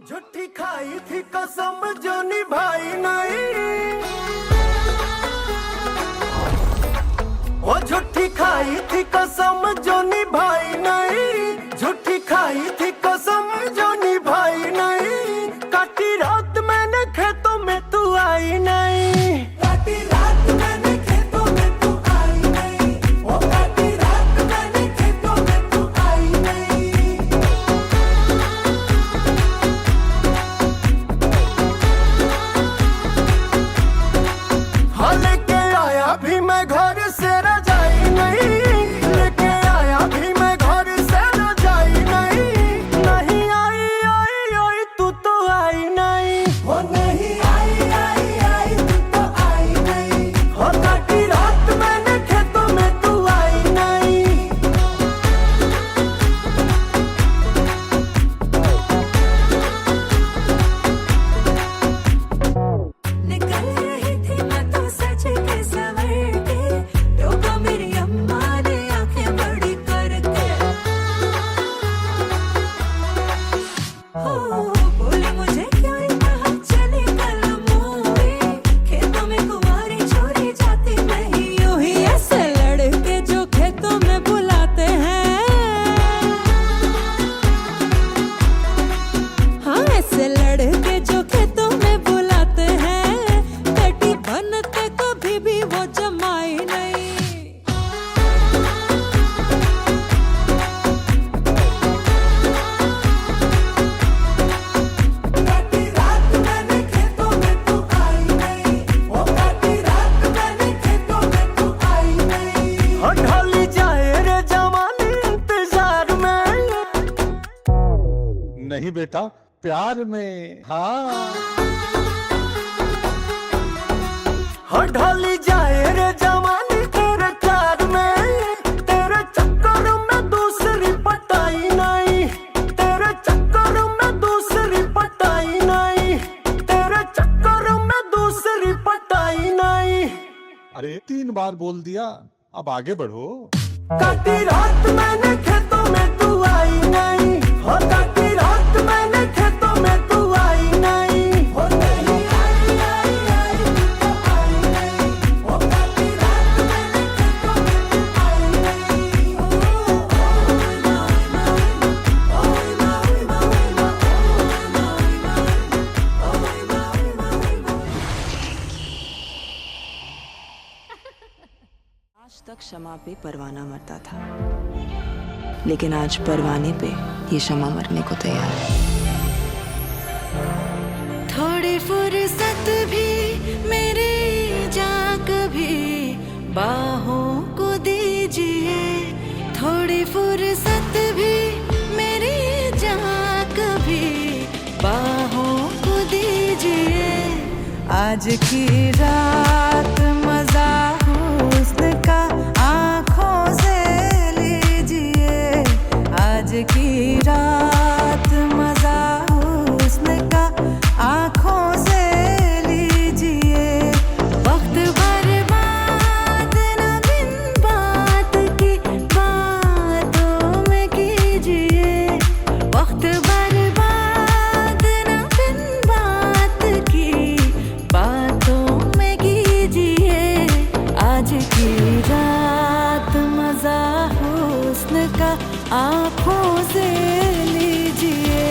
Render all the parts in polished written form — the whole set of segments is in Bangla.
झूठी खाई थी कसम जो निभाई नहीं, वो झूठी खाई थी कसम जो निभाई नहीं, झूठी खाई थी कसम जो निभाई नहीं। काटी रात मैंने खेतों में तू आई नहीं, काटी रात मैंने खेतों में तू आई नहीं, वो काटी रात मैंने खेतों में तू आई नहीं। हाँ लेके आया भी मैं घर से रजाई नहीं, लेके आया भी मैं घर से रजाई नहीं। नहीं आई आई आई तू तो आई नहीं, वो नहीं आई आई आई तू तो आई नहीं, हो काटी रात मैंने खेतों में तू आई नहीं। निकल रही थी मैं तो सच के सवर के, टोका मेरी अम्मा ने आंखें बड़ी करके। हो बोले मुझे क्यों कहा चले कल मूवी, खेतों में कुंवारी छोरी जाती नहीं यूं ही। ऐसे लड़के जो खेतों में बुलाते हैं, हाँ ऐसे लड़के जो खेतों में बुलाते हैं, कटी बनते कभी भी वो जमाई नहीं। काटी रात मैंने खेतों में तू आई नहीं, वो काटी रात मैंने खेतों में तू आई नहीं। हो ढाली जाए रे जवानी इंतजार में, नहीं बेटा, प्यार में। हाँ, हो ढाली जाए रे जवानी तेरे प्यार में। तेरे चक्कर में दूसरी पटाई नहीं, तेरे चक्कर में दूसरी पटाई नहीं, तेरे चक्कर में दूसरी पटाई नहीं। अरे 3 बार बोल दिया, अब आगे बढ़ो। काटी रात मैंने खेतों में तू आई नहीं, हो काटी रात मैंने खेतों में तू आई नहीं, हो नहीं आई आई आई तू तो आई नहीं, हो काटी रात मैंने खेतों में तू आई नहीं। आज तक शमा पे परवाना मरता था, लेकिन आज परवाने पे ये शमा मरने को तैयार है। थोड़ी फुर्सत भी मेरी जा कभी बाहों को दीजिए, थोड़ी फुर्सत भी मेरी जा कभी बाहों को दीजिए। आज की रात मजा हुस्न का आँखों से लीजिए, आज की रात मजा हुस्न का आँखों से लीजिए। वक्त बर्बाद न बिन बात की बातों में कीजिए, वक्त बर्बाद न बिन बात की बातों में कीजिए। आज की रात मजा हुस्न का आँखों से लीजिए,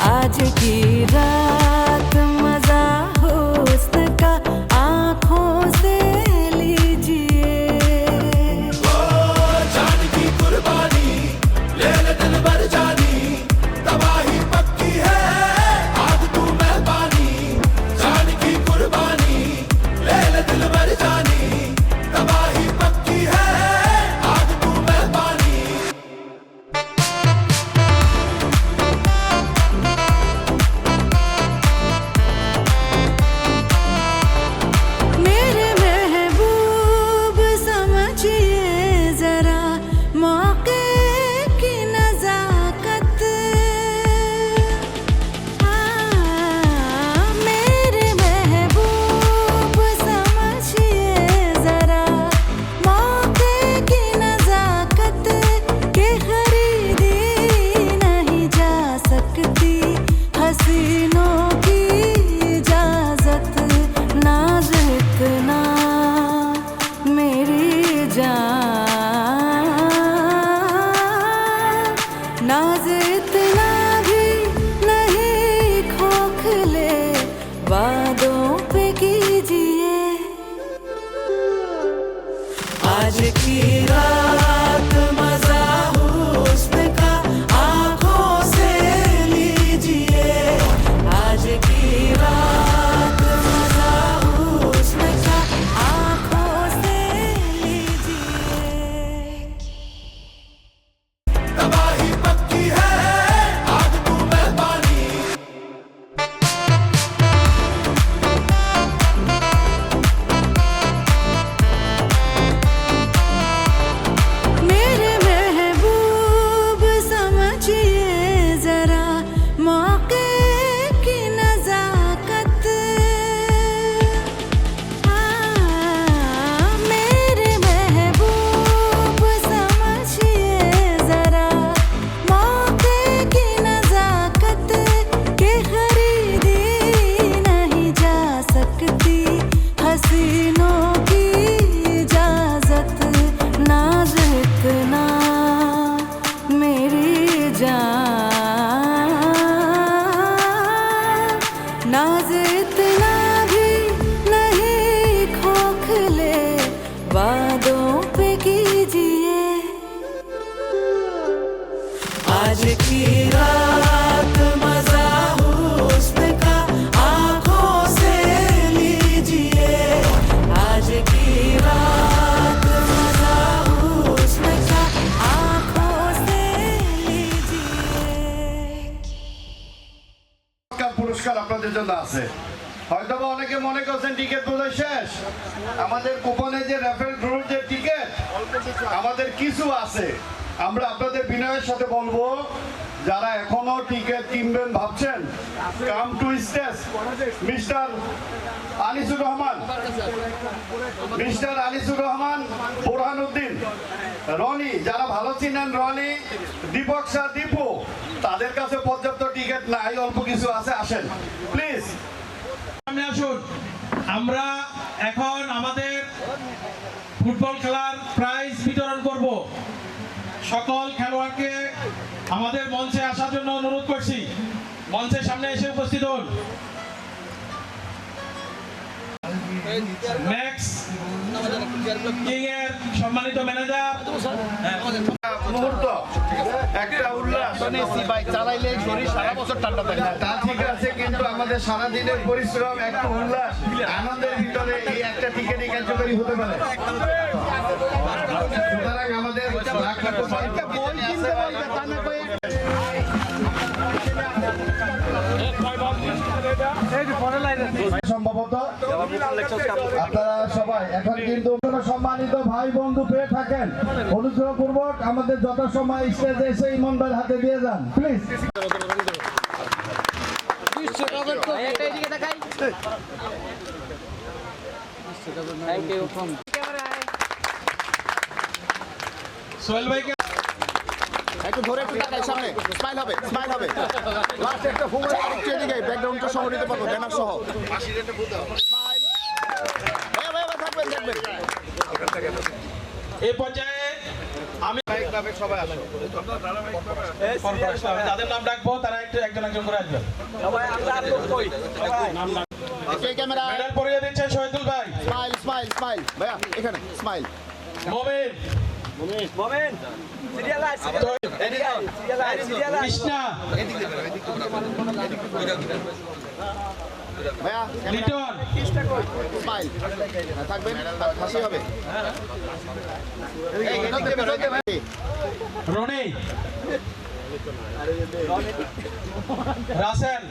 आज की रात मजा हुस्न का आँखों से लीजिए। जान की कुर्बानी ले ले दिल भर जानी, तबाही पक्की है आज तू मेहरबानी। जान की कुर्बानी ले ले दिल भर जानी, तबाही पक्की है आज तू मेहरबानी। हसीनों की इजाजत नाज इतना मेरी जान नाज इतना भी नहीं खोखले वादों पे कीजिए आज की रात मजा हुस्न का आंखों से लीजिए आज की रात मजा हुस्न का आंखों से लीजिए तबाही पक्की है आग तू मैं पानी मेरे महबूब समझिए जरा मौके की नजाकत मेरे महबूब समझिए जरा मौके की नजाकत के खरीदी नहीं जा सकती हसीनों की इजाजत नाज इतना मेरी जान नाज इतना भी नहीं खोखले वादों पे कीजिए आज की रात मजा हुस्न का आंखों से लीजिए आज की रात मजा हुस्न का आंखों से लीजिए পুরস্কার আপনাদের জন্য আছে হয়তোবা অনেকে মনে করছেন টিকিট বোধহয় শেষ আমাদের কুপনে যে রেফারেল ড্রোর যে টিকিট আমাদের কিছু আছে আমরা আপনাদের বিনয়ের সাথে বলবো যারা এখনো টিকিট কিনবেন ভাবছেন come to stage mister Anisur Rahman Borhanuddin Roni যারা ভালো চিনেন রনি দীপক শাহ দীপু তাদের কাছে পর্যাপ্ত টিকিট নাই অল্প কিছু আছে আসেন প্লিজ সামনে আসুন আমরা এখন আমাদের ফুটবল খেলার প্রাইজ বিতরণ করব সকল খেলোয়াড়কে আমাদের মঞ্চে আসার জন্য অনুরোধ করছি মঞ্চের সামনে এসে উপস্থিত হন ম্যাক্স কিং এর সম্মানিত ম্যানেজার মুহূর্ত একটা উল্লাস চালাইলে শরীর সারা বছর ঠান্ডা থাকে তা ঠিক আছে কিন্তু আমাদের সারা দিনের পরিশ্রম একটু উল্লাস আনন্দের ভিতরে এই একটা টিকিটই কার্যকরী হতে পারে সুতরাং আমাদের সম্ভবত আপনারা সবাই এখন কিন্তু সম্মানিত ভাই বন্ধু পেয়ে থাকেন অনুগ্রহ পূর্বক আমাদের যত সময় স্টেজে এসে ইমনবার হাতে দিয়ে যান প্লিজ সোহেল ভাইকে একটু ধরে একটু তাকাই সামনে স্মাইল হবে লাস্ট একটা ফুল আরেকটু এদিকে ব্যাকগ্রাউন্ডটা সহ নিতে পারবো ব্যানার সহ স্মাইল ভাই থাকবেন দেখবেন এই পর্যায়ে আমি সবাই আসো যাদের নাম ডাকবো তারা একজন করে আসবেন ক্যামেরা মেডেল পরিয়ে দিচ্ছেন শহীদুল ভাই স্মাইল ভাইয়া এখানে স্মাইল মোমিন কৃষ্ণা ভাইয়া লিটন স্মাইল থাকবেন হাসি হবে রনি রাসেল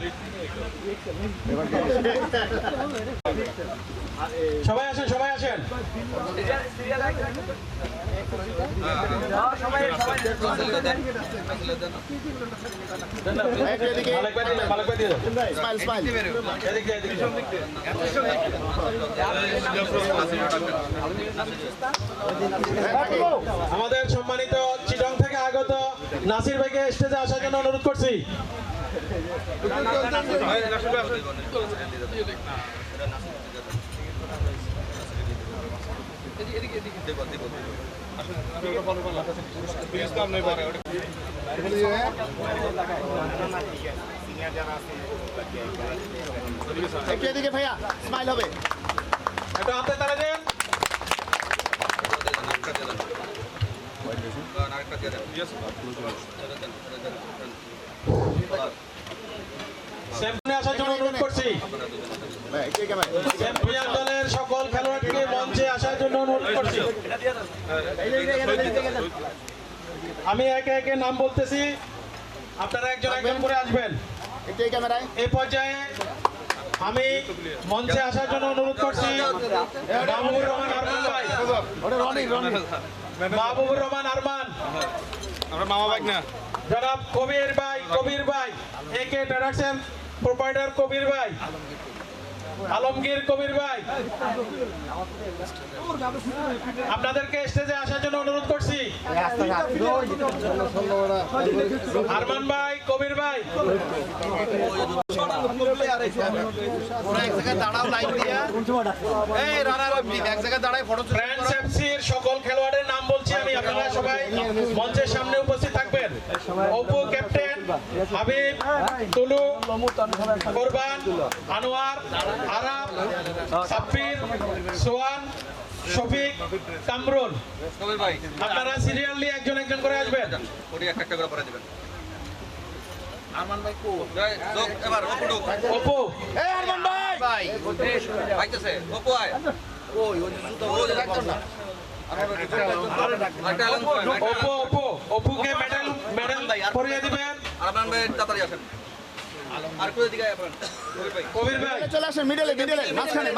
সবাই আসেন স্মাইল আমাদের সম্মানিত চিটং থেকে আগত নাসির ভাইকে স্টেজে আসার জন্য অনুরোধ করছি একটু এদিকে ভাইয়া, স্মাইল হবে। একটু হাতে তারা দেন। সামনে আসার জন্য অনুরোধ করছি। ভাই, একটু এদিকে ভাই। চ্যাম্পিয়ন দলের সকল খেলোয়াড়কে মঞ্চে আসার জন্য অনুরোধ করছি। আমি একে একে নাম বলতেছি, আপনারা একজন একজন করে আসবেন। একটু এই ক্যামেরায়। এই পর্যায়ে আমি মঞ্চে আসার জন্য অনুরোধ করছি মাহবুবুর রহমান আরমান ভাই। ওটা রনি। মাহবুবুর রহমান আরমান, আমরা মামা ভাই না জনাব কবির ভাই একে প্রোডাকশন প্রোপাইটার কবির ভাই, আলমগীর কবির ভাই, আপনাদেরকে স্টেজে আসার জন্য অনুরোধ করছি। আরমান ভাই, কবির ভাই, ফ্রেন্ডস এফসির সকল খেলোয়াড়ের নাম বলছি আমি, আপনারা সবাই মঞ্চের সামনে উপস্থিত থাকবেন। অপু ক্যাপ্টেন, হাবিব, তুলু, কোরবান, আনোয়ার, আরাম, সাব্বির, সোয়ান, শফিক, কামরুল, আপনারা সিরিয়ালি একজন একজন করে আসবেন। অপু, অপুকে মেডেল পরিয়ে দিবেন। কবির ভাই, চলে আসেন মিডলে, মাঝখানে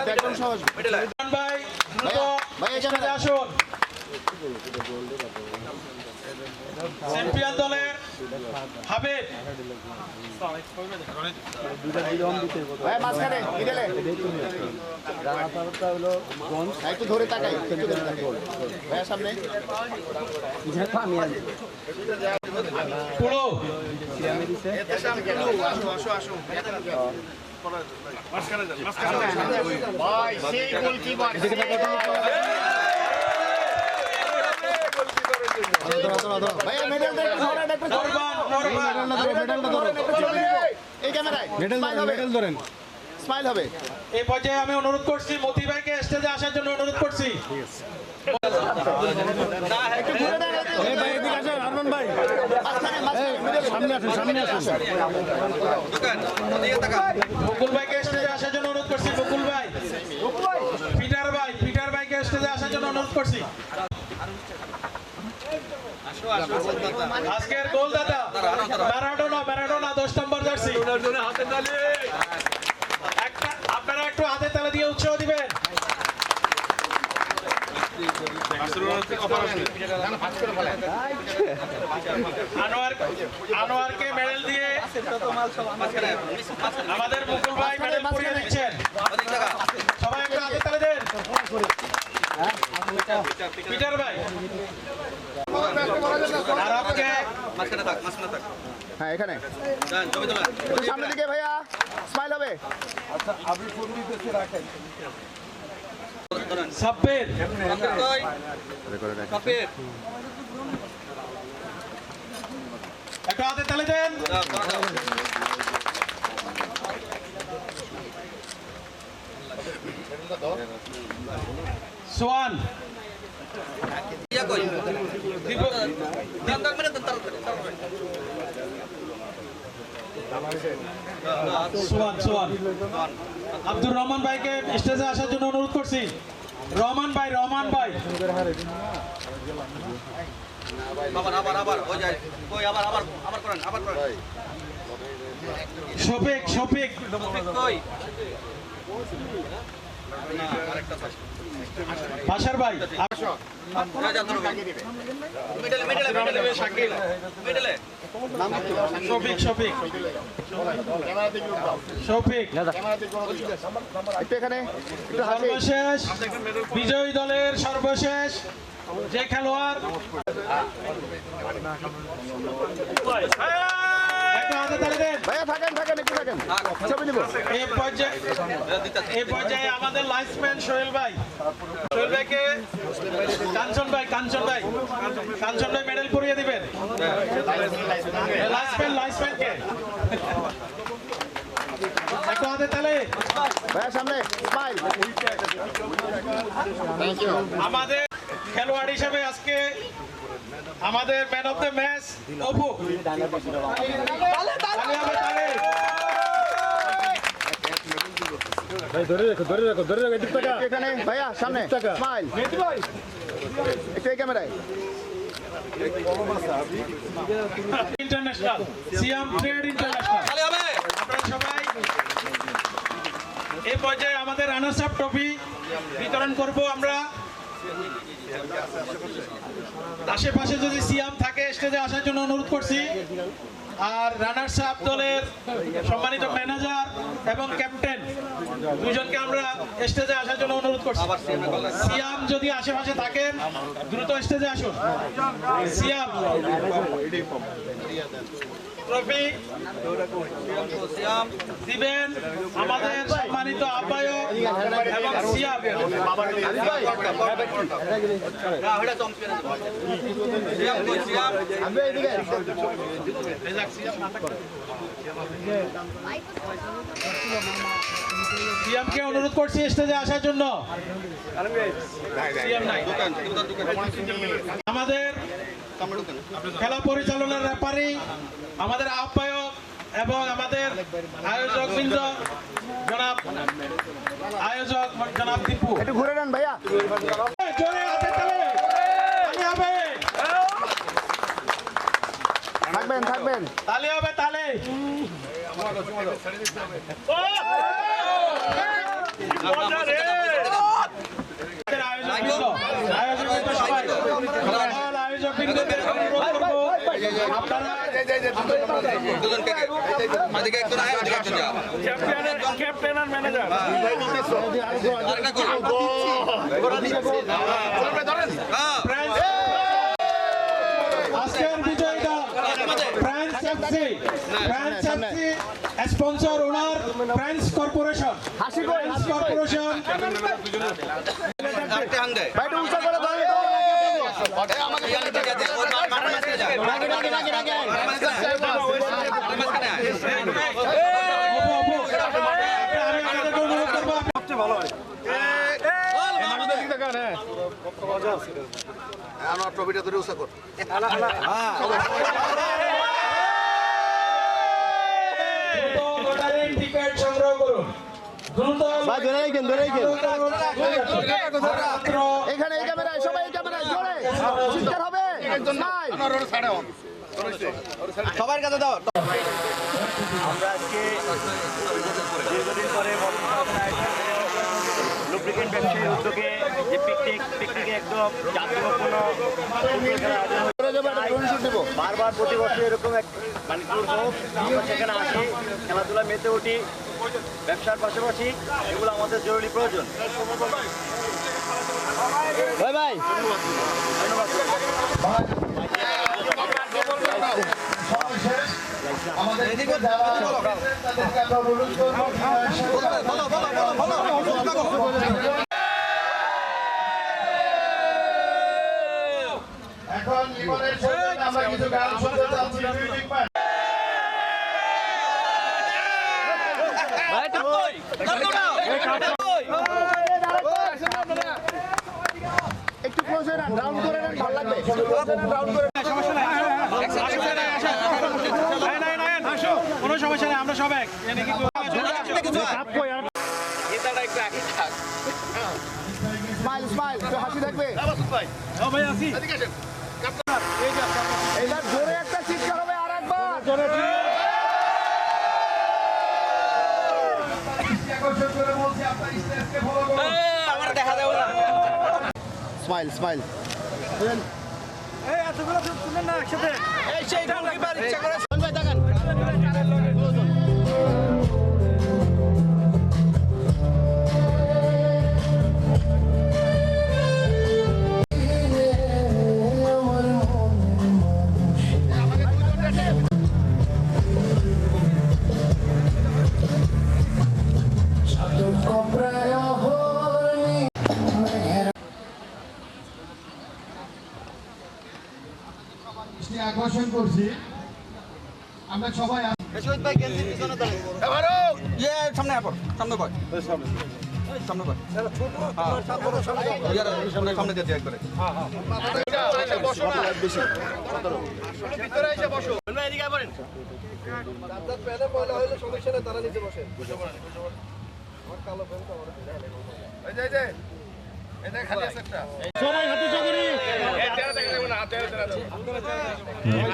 ব্যাকগ্রাউন্ড সহ আসবে। আরমান ভাই, দ্রুত ভাই, এখানে স্টেজে আসুন। চ্যাম্পিয়ন দলের হাবিব, ভাই মাঝখানে মিডলে। একটু ধরে তাকাই, ভাইয়া সামনে। পুরো ভাইয়া মেডেল দেখতে ধরেন, একটু এই ক্যামেরায় মেডেল ধরেন, স্মাইল হবে। এই পর্যায়ে আমি অনুরোধ করছি মতি ভাইকে স্টেজে আসার জন্য অনুরোধ করছি। বকুল ভাইকে স্টেজে আসার জন্য অনুরোধ করছি। বকুল ভাই, পিটার ভাইকে স্টেজে আসার জন্য অনুরোধ করছি। আজকের গোলদাতা ম্যারাডোনা 10 নম্বর জার্সি। আপনারা একটু হাতে তালি দিয়ে উৎসাহ দিবেন। আনোয়ারকে মেডেল দিয়ে আমাদের মুকুল ভাই মেডেল পরিয়ে দিচ্ছেন। সবাই একটু হাতে তালি দেন। পিটার ভাই, আরবকে হ্যাঁ এখানে একটু সামনের দিকে ভাইয়া, স্মাইল হবে। সাব্বির, একটু হাতে তালি দেন। সোয়ান, সোয়ান আব্দুর রহমান ভাইকে স্টেজে আসার জন্য অনুরোধ করছি। রহমান ভাই শফিক বাসার ভাই, শফিক একটু এখানে একটু হাসি। সর্বশেষ বিজয়ী দলের সর্বশেষ যে খেলোয়াড় একটু হাতে তালি দেন। ভাইয়া থাকেন একটু থাকেন, ছবি নিব। এই পর্যায়ে আমাদের লাইসম্যান সোহেল ভাইকে কাঞ্চন ভাই মেডেল পরিয়ে দিবেন। লাইসম্যানকে একটু হাতে তালি। ভাইয়া সামনে স্মাইল। Thank you. আমাদের খেলোয়াড় হিসেবে আজকে আমাদের man of the match Apu. এখানে ভাইয়া সামনে স্মাইল। একটু এই ক্যামেরায়। ইন্টারন্যাশনাল সিয়াম ট্রেড ইন্টারন্যাশনাল আপনারা সবাই এই পর্যায়ে আমাদের রানার্স আপ ট্রফি বিতরণ করব আমরা। আশেপাশে যদি সিয়াম থাকে স্টেজে আসার জন্য অনুরোধ করছি। আর রানার্স আপ দলের সম্মানিত ম্যানেজার এবং ক্যাপ্টেন দুইজনকে আমরা স্টেজে আসার জন্য অনুরোধ করছি। সিয়াম যদি আশেপাশে থাকেন দ্রুত স্টেজে আসুন। সিয়াম ট্রফি দিবেন আমাদের সম্মানিত আহ্বায়ক এবং সিয়াম। সিয়ামকে অনুরোধ করছি স্টেজে আসার জন্য। আমাদের খেলা পরিচালনার ব্যাপারে আমাদের আহ্বায়ক এবং আমাদের আয়োজক জনাব দীপু। একটু ঘুরে নেন ভাইয়া। জোরে হাতে তালি হবে। থাকবেন তালি হবে তালি। ক্যাপ্টেন আর ম্যানেজার আজকের বিজয়ী দল ফ্রান্স এফসি স্পন্সর ওনার ফ্রান্স কর্পোরেশন। ট্রফিটা ধরে উৎসাহ কর। টিকিট সংগ্রহ করুন দ্রুত। এখানে এই ক্যামেরায় সবাই এই ক্যামেরায় জোরে চিৎকার হবে। সবার কাছে দাও। আমরা আজকে দীর্ঘদিন পরে লুব্রিকেন্ট ব্যবসায়ীর উদ্যোগে যে পিকনিকে একদম জাঁকজমকপূর্ণ বারবার প্রতি বছর এরকম এক মানে ট্যুর হোক, আমরা সেখানে আসি, খেলাধুলা মেতে উঠি। ব্যবসার পাশাপাশি এগুলো আমাদের জরুরি প্রয়োজন। ভাই এখন জীবনের শেষে আমরা কিছু গান শুনতে যাচ্ছি। একটু ক্লোজ হয়ে রাউন্ড করে নেন, ভালো লাগবে। রাউন্ড করে কোনো সমস্যা নেই, আমরা সব এক। স্মাইল হাসি থাকবে। এবার জোরে একটা চিৎকার হবে আর একবার। স্মাইল পরিদর্শন করছি আমরা সবাই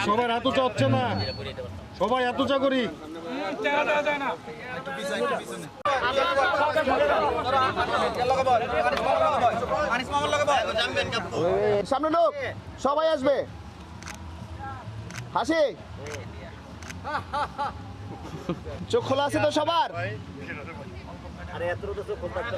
সবাই হাত উঁচা হচ্ছে না, সবাই হাত উঁচা করি। সামনে লোক সবাই আসবে, হাসি চোখ খোলা আছে তো সবার? আরে এত তো চোখ খোলা থাকতে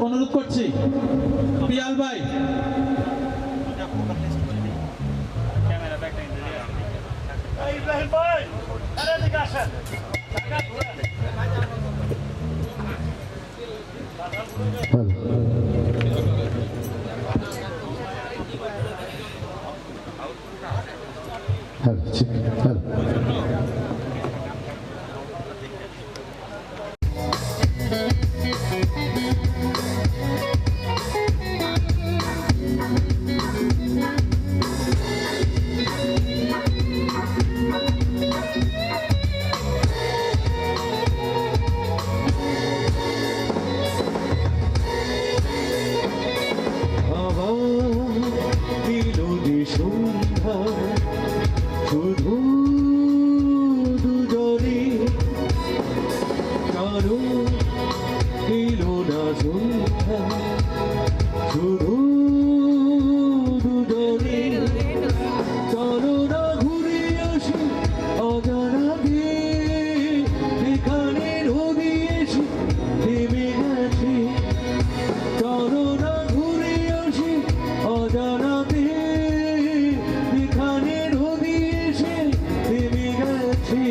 অনুরোধ করছি পিয়াল ভাই, ইব্রাহিম ভাই আরে এদিকে আসেন। শুধু দুজনে কারো এলো না সন্ধ্যা, শুধু দুজনে চলো না ঘুরে আসি অজানা দিয়ে, এখানে নদী এসে থেমে গেছে, চলো না ঘুরে আসি অজানাতে, এখানে নদী এসে থেমে গেছে।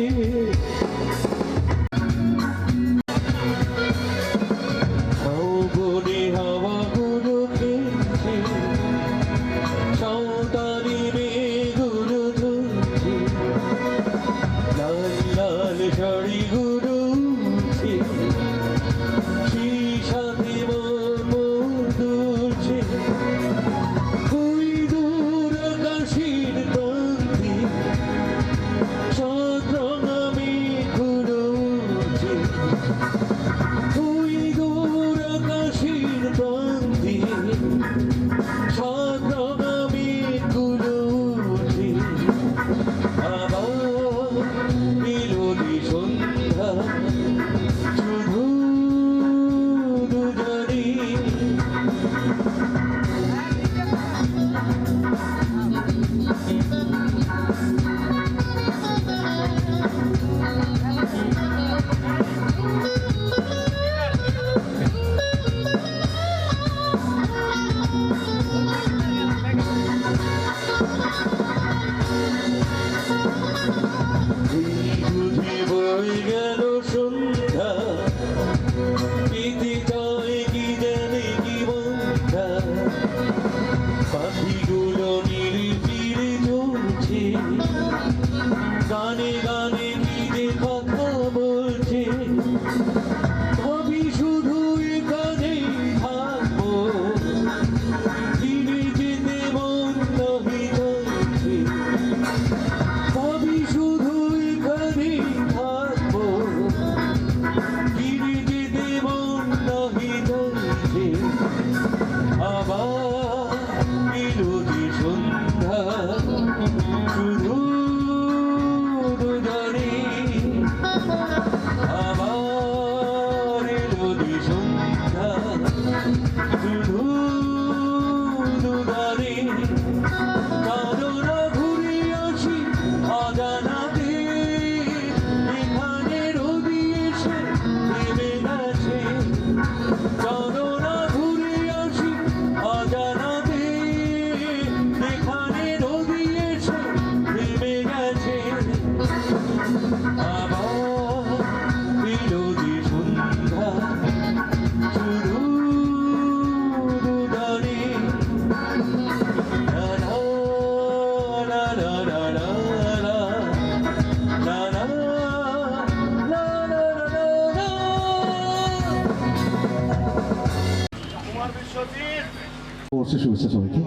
নববর্ষের শুভেচ্ছা সবাইকে।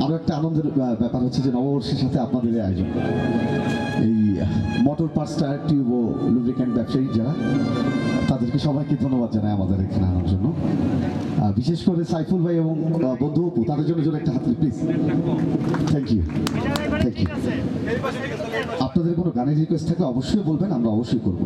আরো একটা আনন্দের ব্যাপার হচ্ছে যে নববর্ষের সাথে আপনাদের এই আয়োজন, এই মোটর পার্টস টায়ার টিউব ও লুব্রিক্যান্ট ব্যবসায়ী যারা, তাদেরকে সবাইকে ধন্যবাদ জানাই আমাদের এখানে আনার জন্য। বিশেষ করে সাইফুল ভাই এবং বন্ধু অপু, তাদের জন্য একটা হাত please. Thank you, thank you. আপনাদের কোনো গানের রিকোয়েস্ট থাকলে অবশ্যই বলবেন, আমরা অবশ্যই করবো।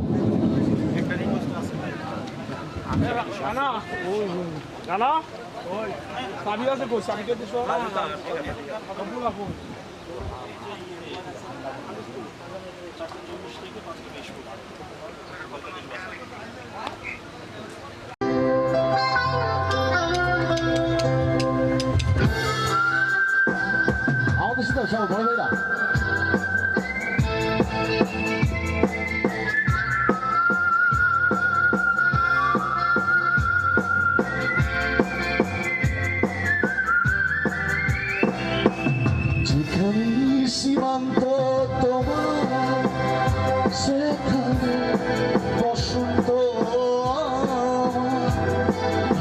আমাদের সাথে সব বড় ভাইরা যেখানে সীমান্ত তোমার, সেখানে বসন্ত আমার,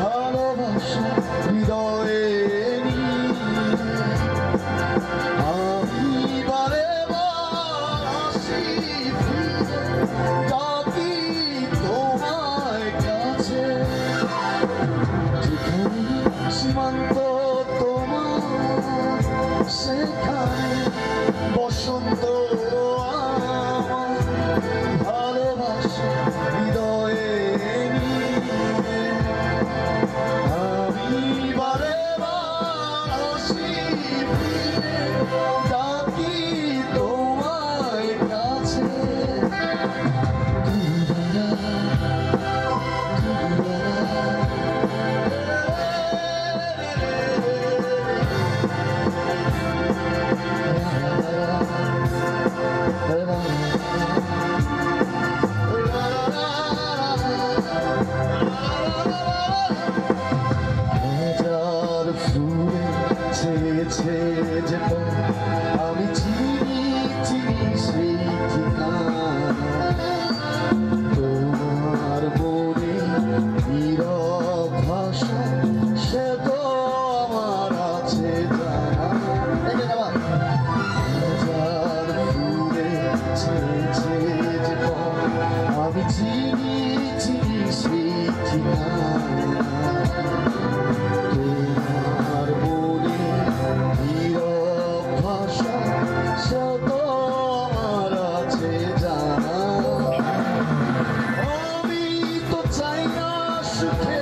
ভালোবাসা হৃদয়ে নিয়ে আমি বারে বার আসি ফিরে, ডাকি তোমায় কাছে। যেখানে সীমান্ত তোমার, সেখানে বসন্ত আমার, ভালোবাসা হৃদয়ে নিয়ে আমি বারে বার আসি ফিরে, ডাকি তোমায় কাছে। হাজার ফুলে ছেয়েছে যে আমি চিনি চিনি সেই ঠিকানা, তোমার মনে নীরব ভাষা সে তো আমার আছে জানা। হাজার ফুলে ছেয়েছে যে আমি চিনি চিনি সেই ঠিকানা, তোমার মনে নীরব ভাষা সে তো আমার আছে জানা। আমি তো চাই না সুখে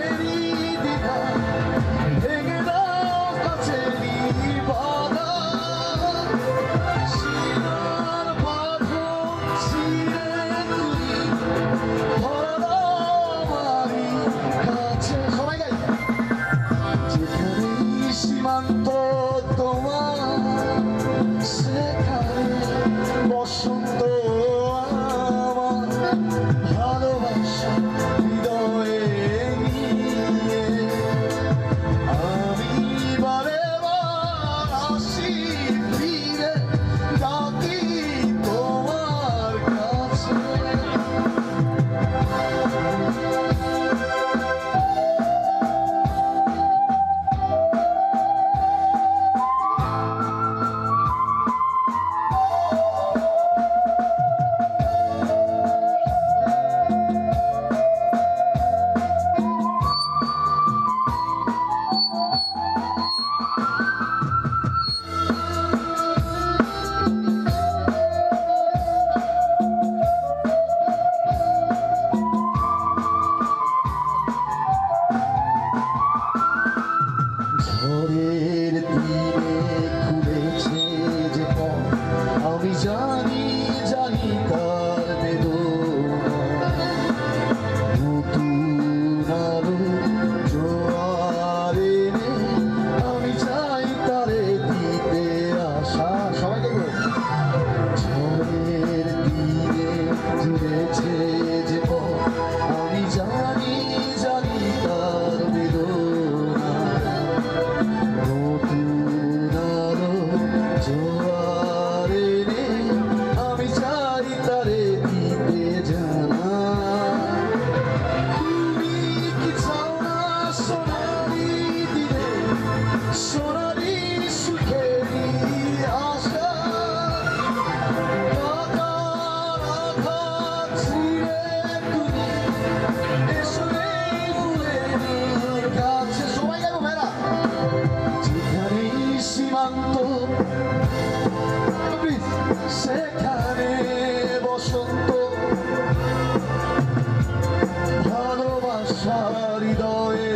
হৃদয়ে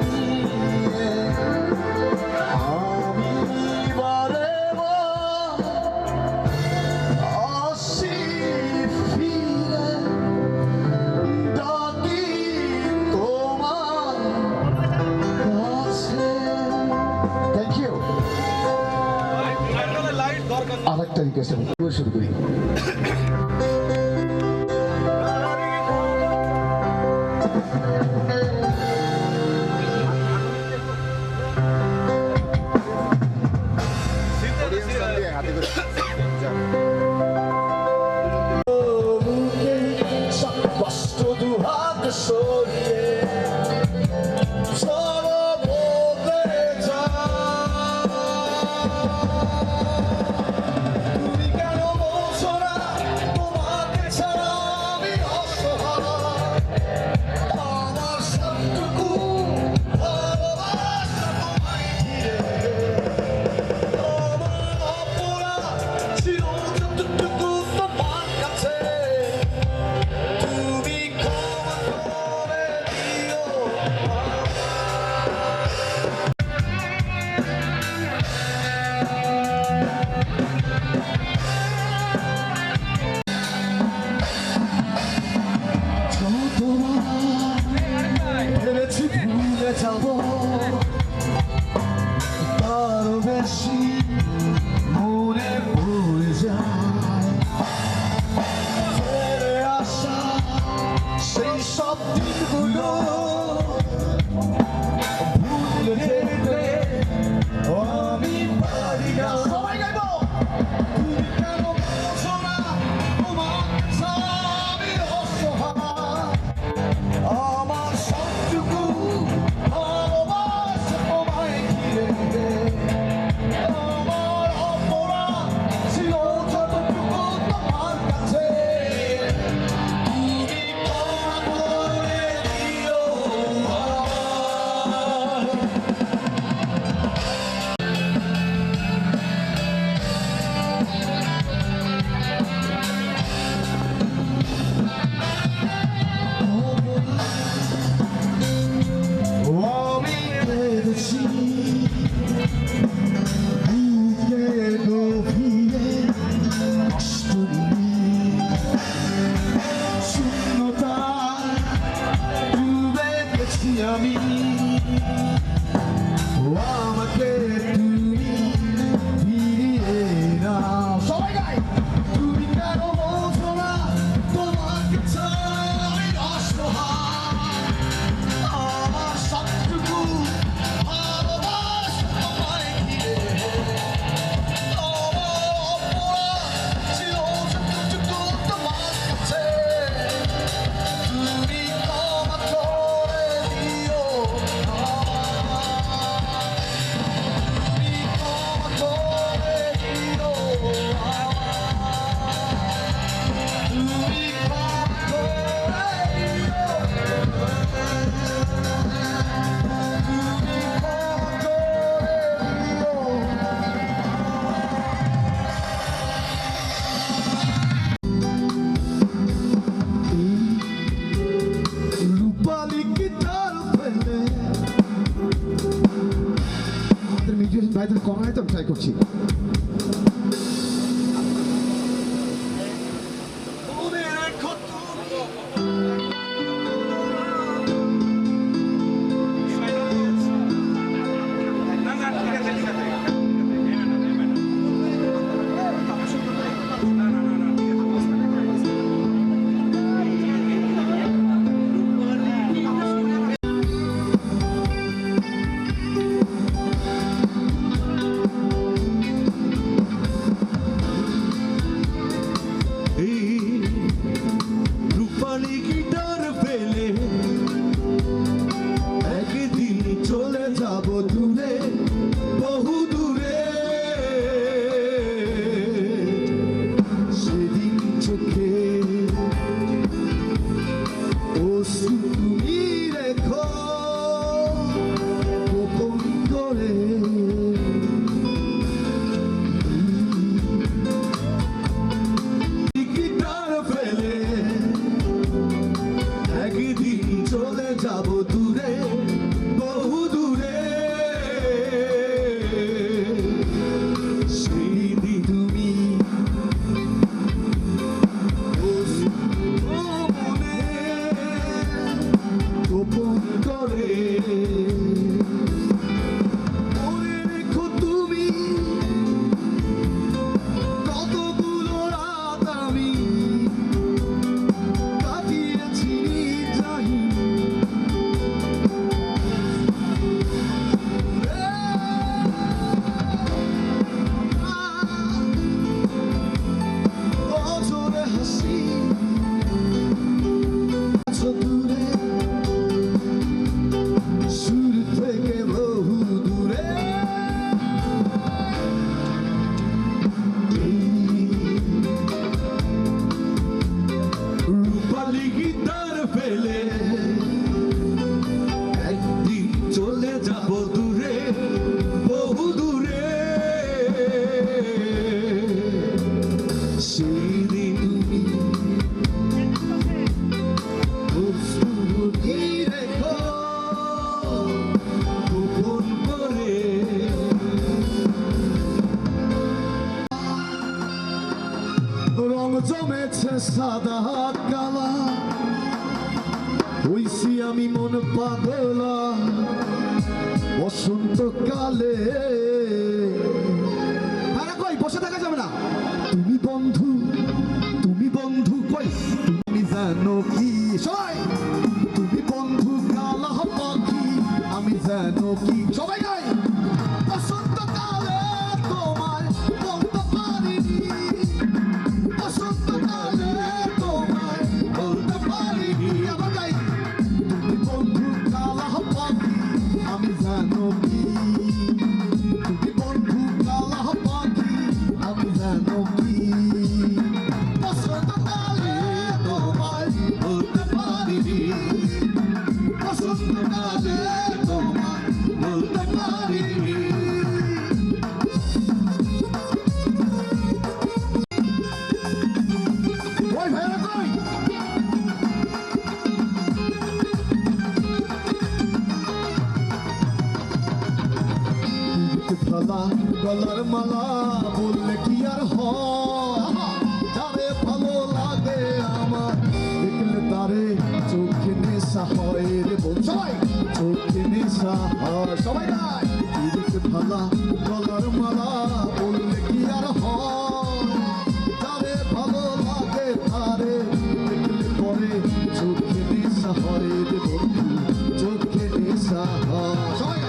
নিয়ে আমি বারে বার আসি ফিরে ডাকি তোমার কাছে। Thank you. আর একটা রিকোয়েস্ট শুরু করি। কষ্ট দুহাত সরিয়ে চলো বদলে যাও। তুমি কেন বলছো না তোমাকে ছাড়া আমি অসহায়? আমার সবটুকু ভালোবাসা তোমায় ঘিরে। আমার অপরাধ ছিল যতটুকু তোমার কাছে। তুমি ক্ষমা করে দিও। ভেবেছি ভুলে যাব, তারও বেশি মনে পড়ে যায় ফিরে আসা সেই সব দিনগুলো ভুলে যেতে আমি পারি না। সবাই গাইবো। তুমি কেন বলছো না তোমাকে ছাড়া আমি অসহায়? আমার সবটুকু ভালোবাসা তোমায় ঘিরে। আমার অপরাধ ছিল যতটুকু তোমার কাছে। তুমি ক্ষমা করে দিও আমায়। আমি পেরেছি বুকের গভীরে কষ্ট নিয়ে শূন্যতায় ডুবে গেছি আমি। আমাকে তুমি ফিরিয়ে নাও। সবাই গাই। তুমি কেন বলছো না তোমাকে ছাড়া আমি অসহায়? আমার সবটুকু ভালোবাসা তোমায় ঘিরে। আমার অপরাধ ছিল যতটুকু তোমার কাছে। তুমি ক্ষমা করে দিও আমায়। তুমি ক্ষমা করে দিও আমায়। তুমি ক্ষমা করে রূপালী গিটার ফেলে আমাদের মিউজিশিয়ান ভাইদের কমায় তো ট্রাই করছি। মনে রেখো দূরে বহু দূরে স্মৃতি তুমি মনে গোপন করে মনে রেখো তুমি কতগুলো রাত আমি কাটিয়েছি জানি অঝরে হাসি আছো দূরে সুর থেকে বহু দূরে রূপালি গিটার ফেলে একদিন চলে যাব দূরে বহু দূরে সেদিন তুমি প্রস্তুতি রেখো গোপন করে রং জমেছে সাদা কালা হইছি আমি মন পাগলা বসন্তকালে আরে কই বসে থাকা যাবে না তুমি বন্ধু কই তুমি জানো কি সবাই তুমি বন্ধু কালা পাখি আমি জানো কি সবাই গাই বসন্তকালে তোমায় বলতে পারিনি বসন্তকালে তোমায় বলতে পারিনি আবার গাই তুমি বন্ধু কালা পাখি আমি জানো কি তুমি বন্ধু কালা পাখি আমি জানো কি বসন্তকালে তোমায় বলতে পারিনি বসন্তকালে তোমায় বলতে পারিনি ওই ভাইরা কই ফালা গলার মালা বললে কি আর হয় যারে ভালো লাগে আমার দেখলে তারে চোখে নেশা হয় রে বল সবাই চোখে নেশা হয় সবাই গায় দেখতে ফালা গলার মালা বললে কি আর হয় যারে ভালো লাগে তারে দেখলে পরে চোখে নেশা হয় রে বন্ধু চোখে নেশা হয় সবাই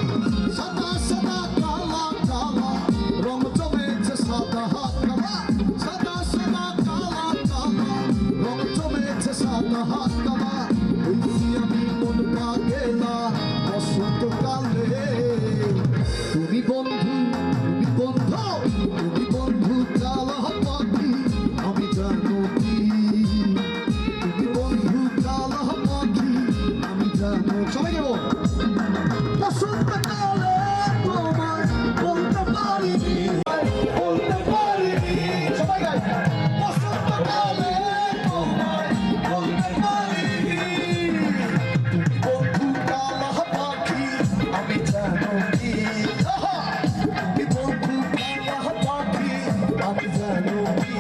সাদা সাদা কালা কালা রং জমেছে সাদা কালা সাদা সাদা কালা কালা রং জমেছে সাদা কালা হইছি আমি মন পাগলা বসন্তকালে তুমি বন্ধু কালা পাখি আমি জানো কি তুমি বন্ধু কালা পাখি আমি জানো সবাই গেব বসন্তকালে তোমায় বলতে পারিনি সবাই গাই বসন্তকালে তোমায় বলতে পারিনি তুমি বন্ধু কালা পাখি আমি জানো কি তুমি বন্ধু কালা পাখি আমি জানো কি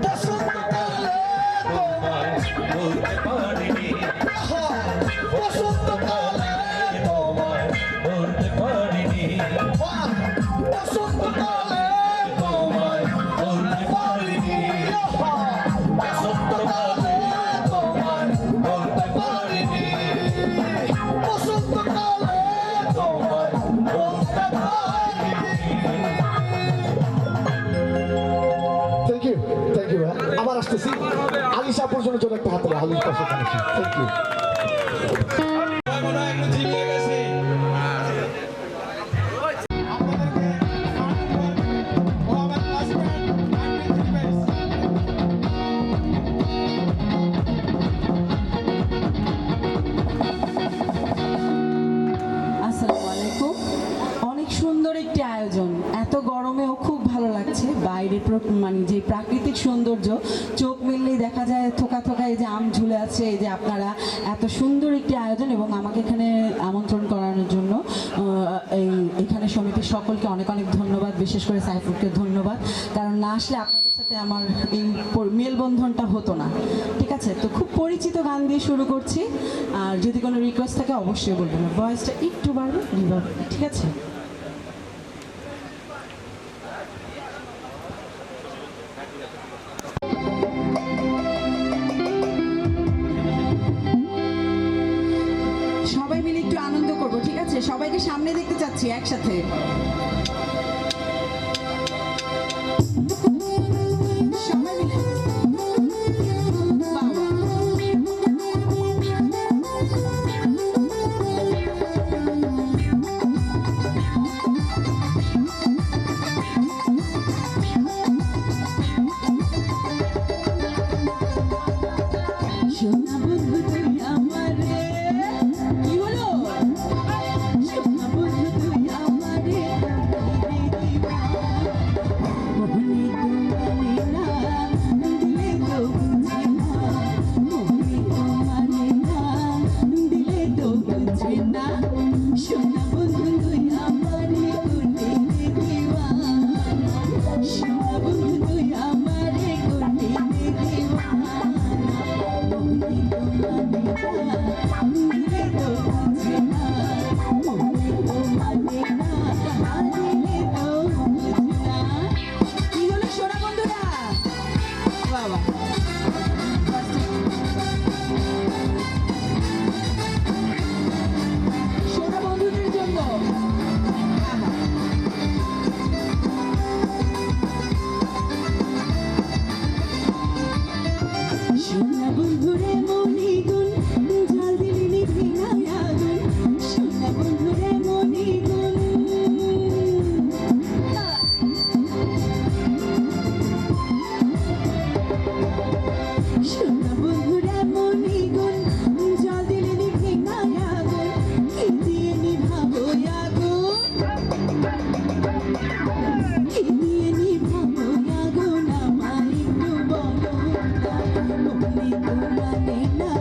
বসন্তকালে তোমায় বলতে পারিনি বসন্তকালে তোমায় বলতে পারিনি বসন্তকালে তোমায় বলতে পারিনি বসন্তকালে তোমায় বলতে পারিনি বসন্তকালে তোমায় বলতে পারিনি থ্যাংক ইউ আবার আসতেছি আলিশা পর্যন্ত জন্য একটা হাতে হালিশ পাশে থ্যাংক ইউ আসসালামু আলাইকুম। অনেক সুন্দর একটি আয়োজন, এত গরমেও খুব ভালো লাগছে। বাইরে মানে যে প্রাকৃতিক সৌন্দর্য, চোখ মেললেই দেখা যায় থোকা থোকা এই যে আম ঝুলে আছে। এই যে আপনারা এত সুন্দর একটি আয়োজন এবং আমাকে এখানে আমন্ত্রণ করানোর জন্য এখানে সমিতির সকলকে অনেক অনেক ধন্যবাদ, বিশেষ করে সাইফুলকে ধন্যবাদ, কারণ না আসলে আপনাদের সাথে আমার এই মেলবন্ধনটা হতো না। ঠিক আছে, তো খুব পরিচিত গান দিয়ে শুরু করছি, আর যদি কোনো রিকোয়েস্ট থাকে অবশ্যই বলবেন, ভয়েসটা একটু বাড়বে, ঠিক আছে? সবাই মিলে একটু আনন্দ করবো, ঠিক আছে? সবাইকে সামনে দেখতে চাচ্ছি একসাথে। সবাই মিলে সোনা বন্ধু তুই আমারে, কি হলো? সোনা বন্ধু তুই আমারে মোহনী মানে না, দিলে তো বুঝে না, মোহনী মানে না, দিলে তো বুঝে না। সোনা বন্ধু তুই আমারে করলে দিওয়ানা, সোনা বন্ধু তুই আমারে করলে দিওয়ানা। সোনা বন্ধুরে মনিগুণ জল দিলি নিভি না আগুন, সোনা বন্ধুরে মনিগুণ। সোনা বন্ধুরে মনিগুণ জল দিলি নিভি না আগুন, কি দিয়ে নিভাবো আগুন, কি দিয়ে নিভাবো আগুন, আমার একটু বলো। মোহনী তো মানে না,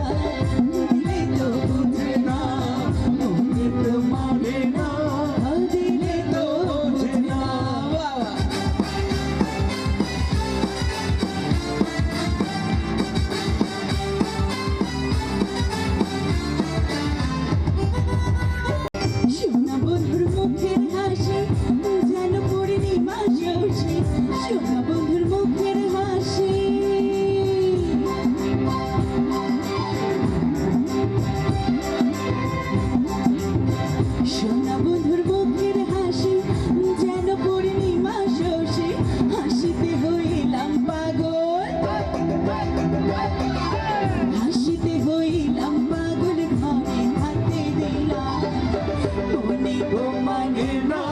দিলে তো বুঝে না, মোহনী তো মানে না, দিলে তো বুঝে না। সোনা বন্ধুর মুখের হাসি যেন পূর্ণিমা শশী, সোনা বন্ধুর মুখের হাসি। সোনা বন্ধুর মুখের হাসি যেন পূর্ণিমা শশী, হাসিতে হইলাম পাগল, হাসিতে হইলাম পাগল, ঘরে হাতে দিলাম মনে গো মানে না,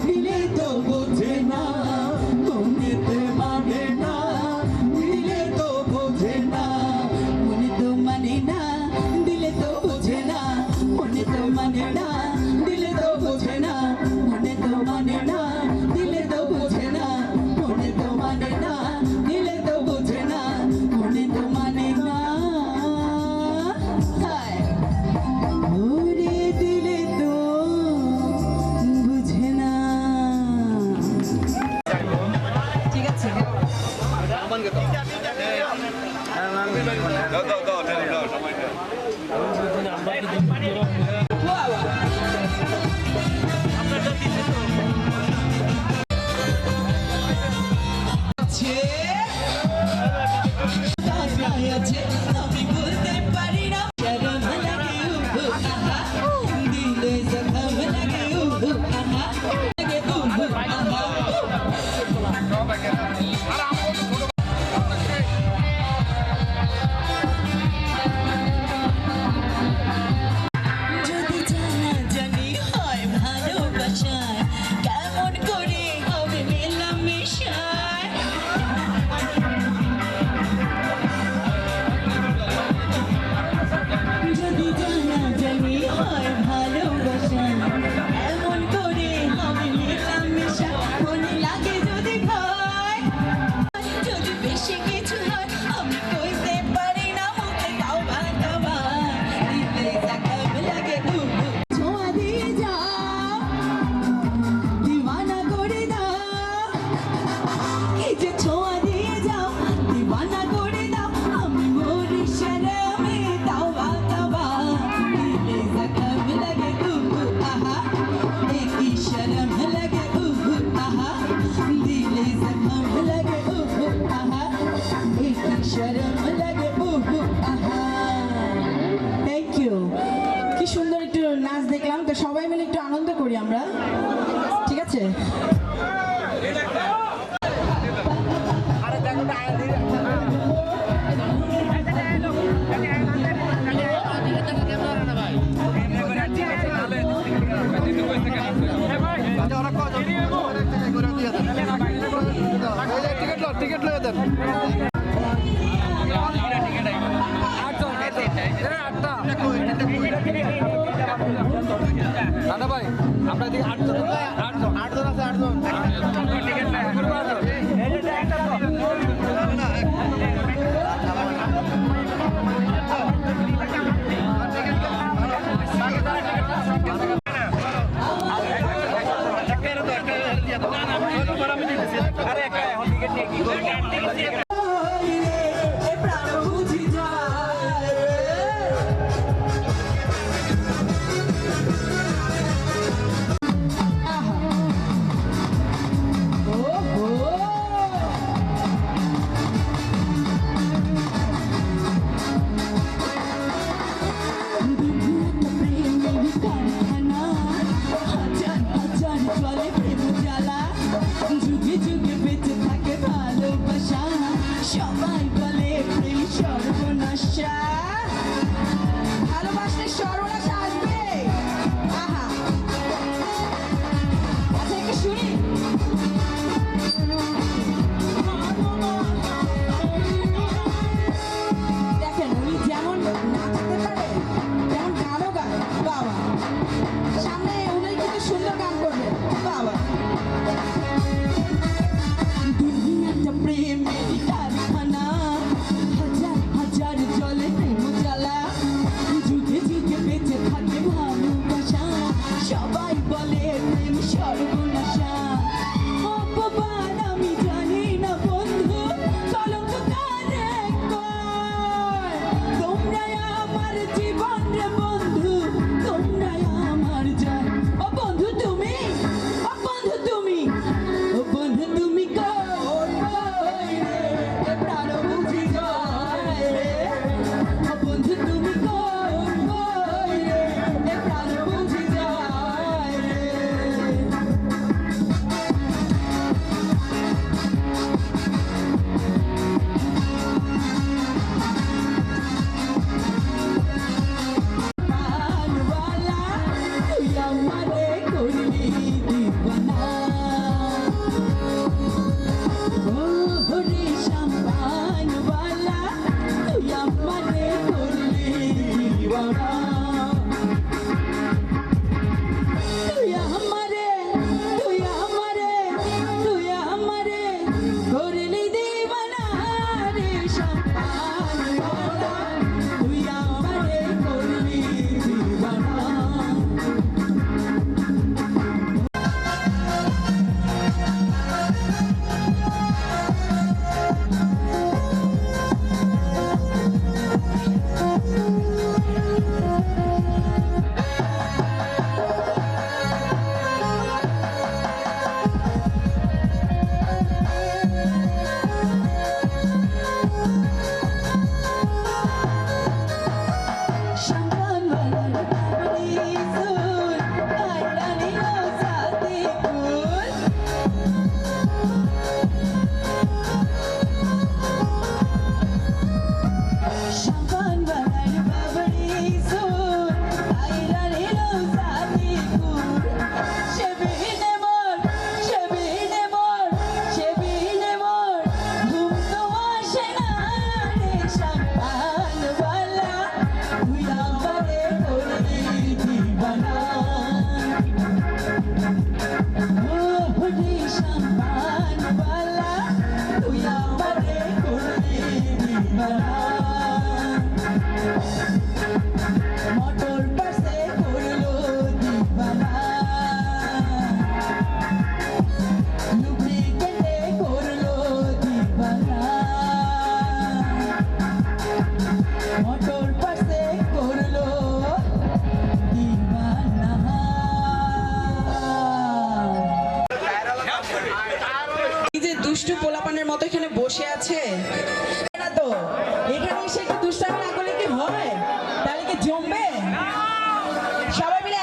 দিলে তো বোঝে না, মনেতে মানে না, দিলে তো বোঝে না, মনে তো মানে না, দিলে তো বোঝে না, মনে তো মানে না, দিলে তো বোঝে না, মনে তো মানে না, দিলে তো বোঝে না, মনে তো মানে না, দিলে তো বোঝে না, মনে তো মানে না। হায় ওরে দিলে তো বুঝে না। ঠিক আছে, বাহ, বাহ। নাচ দেখলাম, তো সবাই মিলে একটু আনন্দ করি আমরা, ঠিক আছে? টিকিট লয়ে দেন। দাদা ভাই আমরা দিকে 8 জন আছে 8 জন। দুষ্টু পোলাপানের মতো এখানে বসে আছে না, তো এখানে এসে একটু দুষ্টামি না করলে কি হয়? তাহলে কি জমবে? সবাই মিলে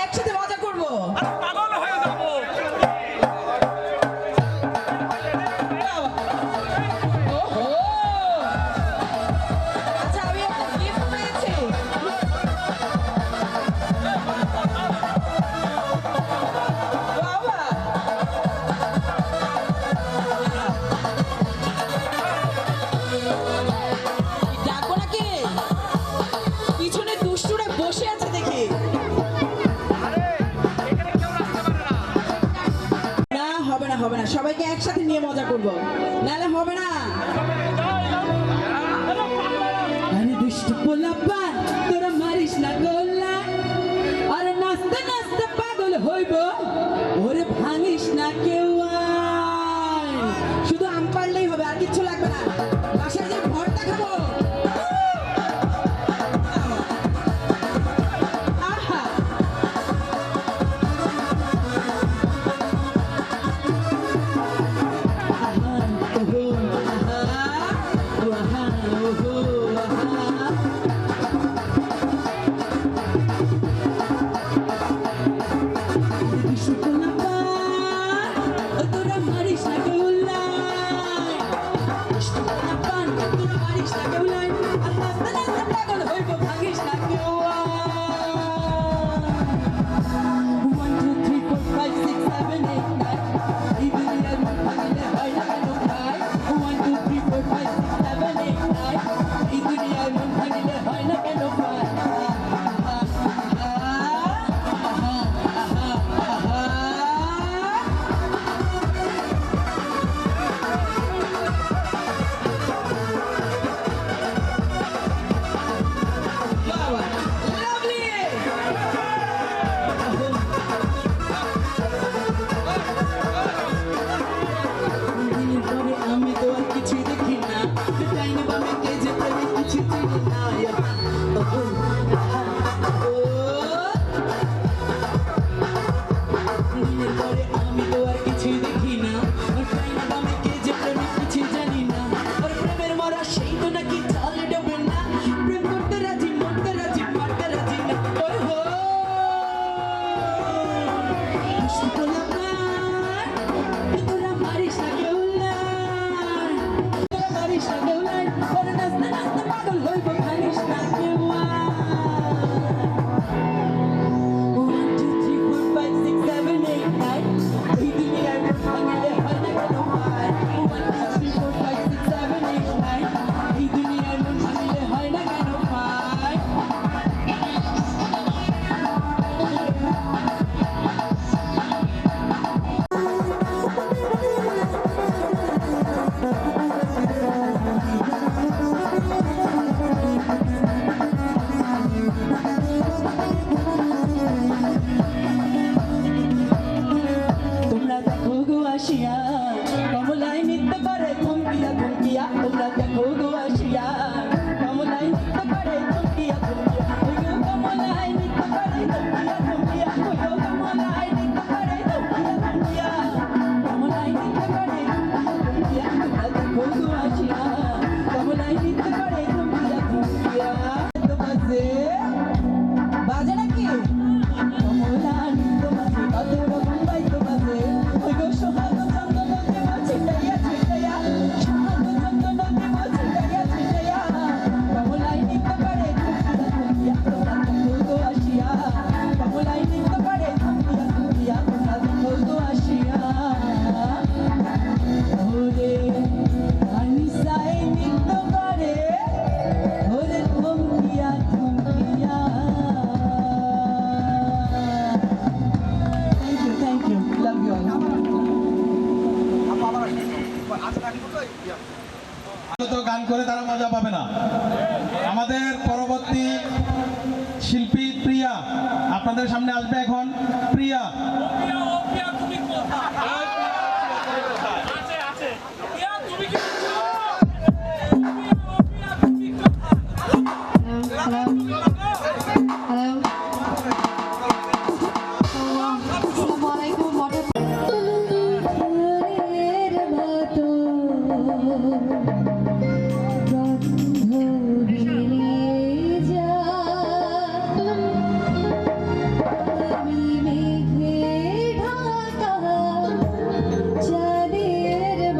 হবে না, সবাইকে একসাথে নিয়ে মজা করব, নাহলে হবে না। আরে দুষ্টু পোলাপান তোরা মারিস না গোল্লা, আরে নাচতে নাচতে পাগল হইব, ওরে ভাঙিস না কেউ আইন। শুধু আম পারলেই হবে, আর কিচ্ছু লাগবে না, বাসায় যে ভর্তা খাবো। আহা গান করে তারা মজা পাবে না। আমাদের পরবর্তী শিল্পী প্রিয়া আপনাদের সামনে আসবে এখন। প্রিয়া চাঁদের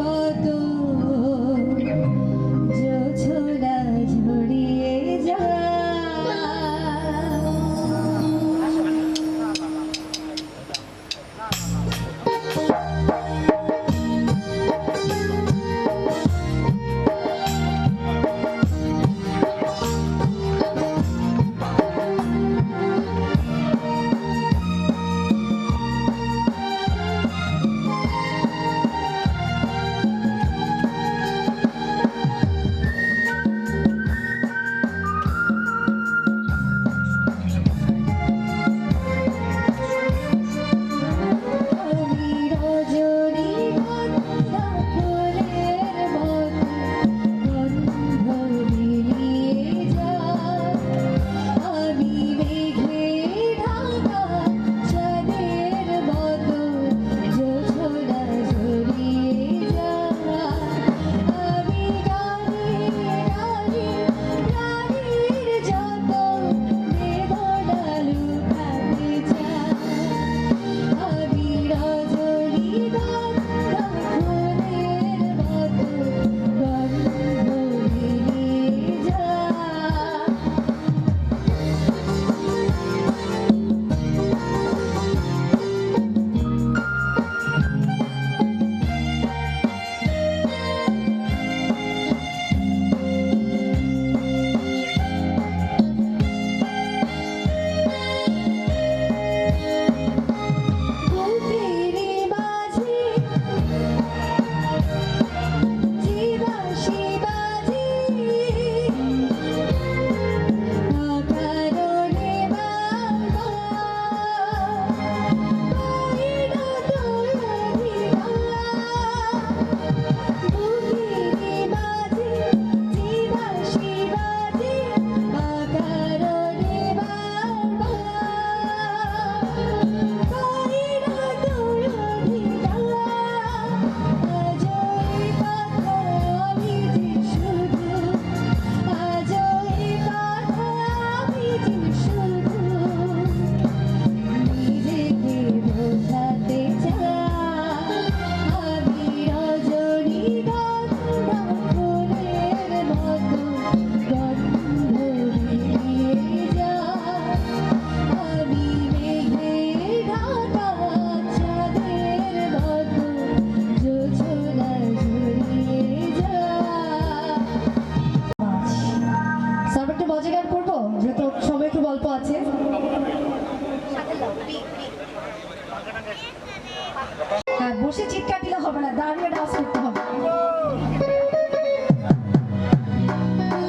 বসে চিৎকার দিলে হবে না, দাঁড়িয়ে ডান্স করতে হবে।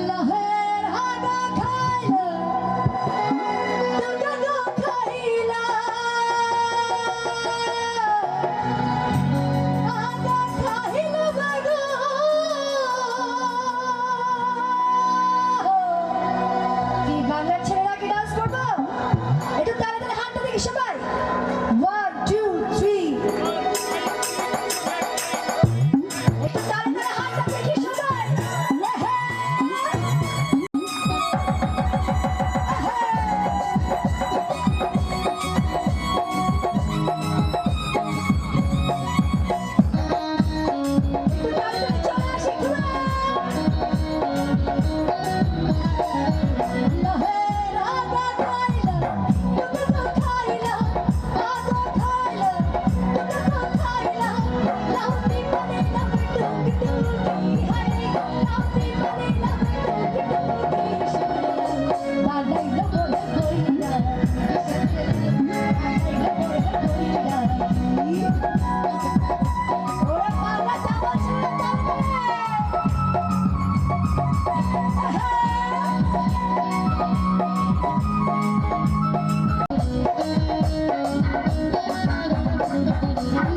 লহের আগা খাইলা, দুগা দো খাইলা, আগা খাইলা বাগো। কি বাংলার ছেলেরা কি ডান্স করবো? একটু তালে তালে হাতটা দেখি সবাই। 1 2 3 একটু তালে তালে হাতটা দেখি সবাই। একটু তালে তালে চলে আসি লহের আগা খাইলা, দুগা দো খাইলা, আগা খাইলা, দুগা দো খাইলা, লাউতি পানি লাউতি টুকি টুকি হাই, লাউতি পানি লাউতি টুকি টুকি বানাই লো বলে কইরা, বানাই লো বলে কইরা। ওরে পালা যাওয়া ছেড়ে যাবে।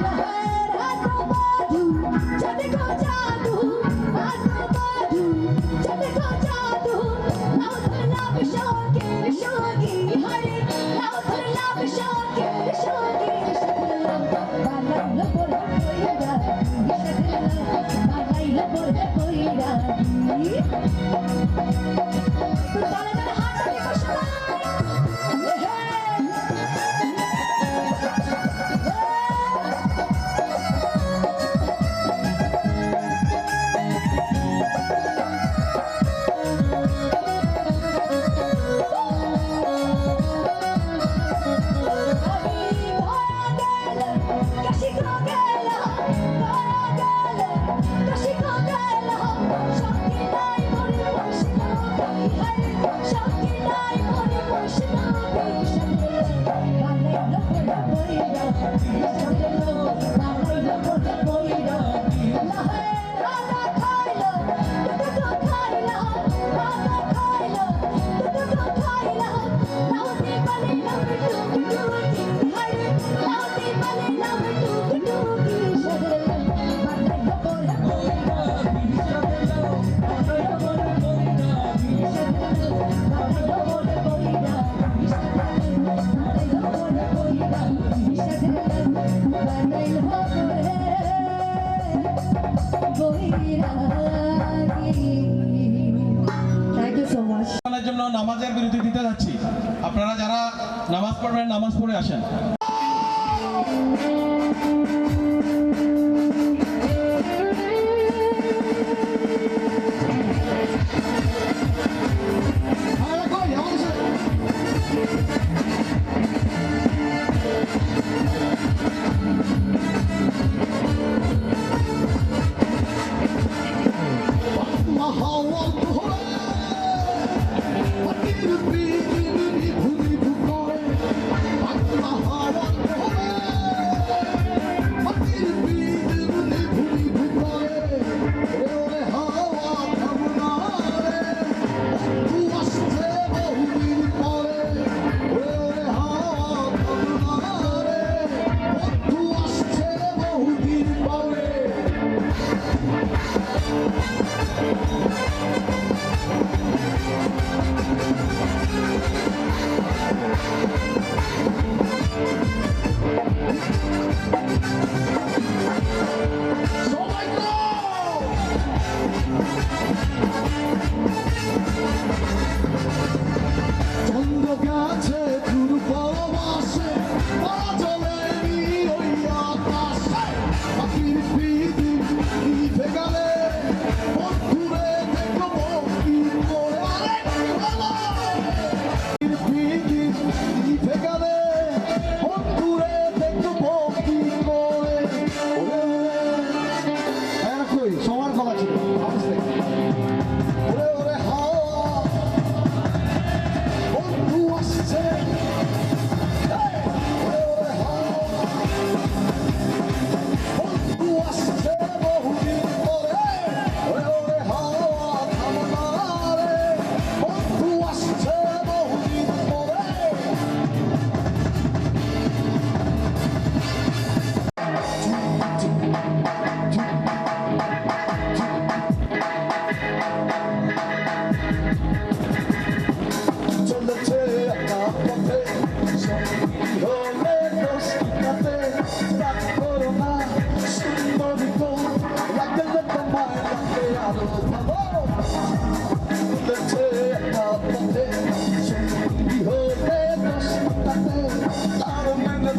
লহের আগা বাধু, চলে গো জাদু, আগা বাধু, চলে গো জাদু, লাউ ধরলা বিশোকে বিশোকি হরে, লাউ ধরলা বিশোকে বিশোকি বানাইলো বলে কইরা, বানাইলো বলে কইরা। একটু তালে তালে হাতটা দেখো সবাই। আমি ভরা গেল, কাশি গো গেল, ভরা গেল, কাশি গো গেল, শক্তি নাই মরে বসে হরে, শক্তি নাই মরে বসে বানাইলো বলে কইরা, বানাইলো বলে কইরা। লহের আগা খাইলো, দুগা দো খাইলা, আগা খাইলো, দুগা দো খাইলা, লাউতি পানি লাউতি টুকি টুকি হরে, লাউতি পানি লাউতি টুকি টুকি বানাইলো বলে কইরা, বানাইলো বলে কইরা, বানাইলো বলে কইরা, বানাইলো বলে কইরা, বানাইলো Thank you so much. এর জন্য নামাজের বিরতি দিতে যাচ্ছি। আপনারা যারা নামাজ পড়বেন নামাজ পড়ে আসেন। মহাওয়াল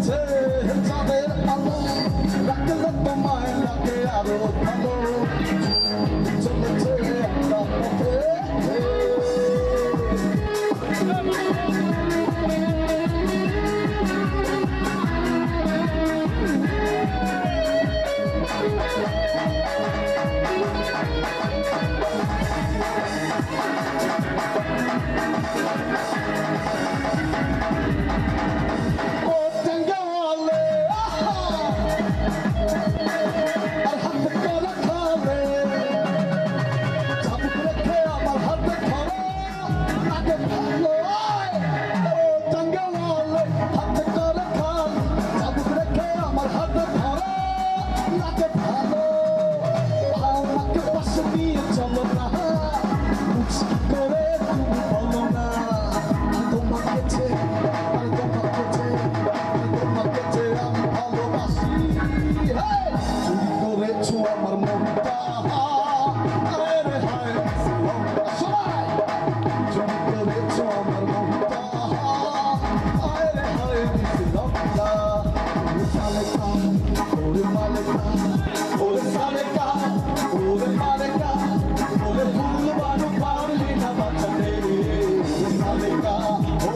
চলেছে চাঁদের আলো রাখলে তোমায় লাগে আরো ভালো চলেছে একটা পথে আমার মনটা আরে হায় সবাই চুরি করেছো আমার মনটা আরে হায় লঙ্কা সালেকা ওরে মালেকা ওরে সালেকা ওরে মালেকা ওরে ফুল বানু পারলি না বাঁচাতে ওরে সালেকা ও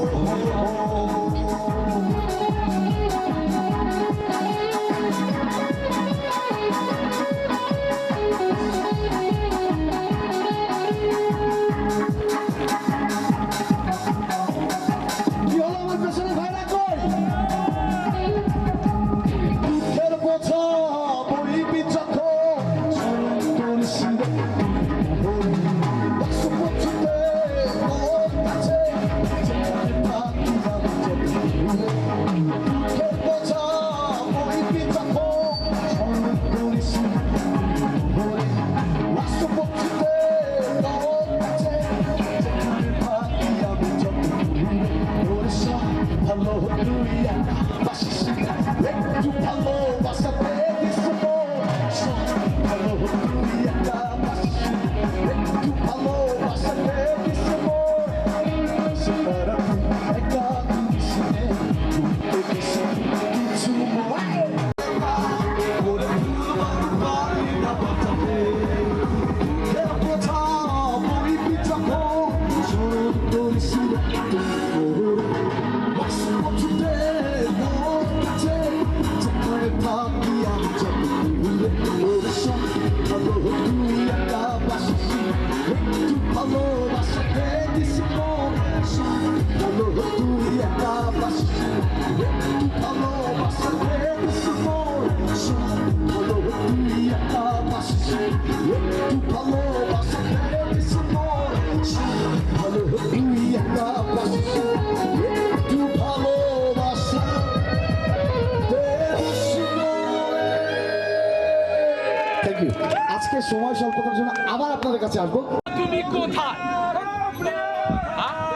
আজকে সময় স্বল্পতার জন্য আবার আপনাদের কাছে আসবো। তুমি কোথায়?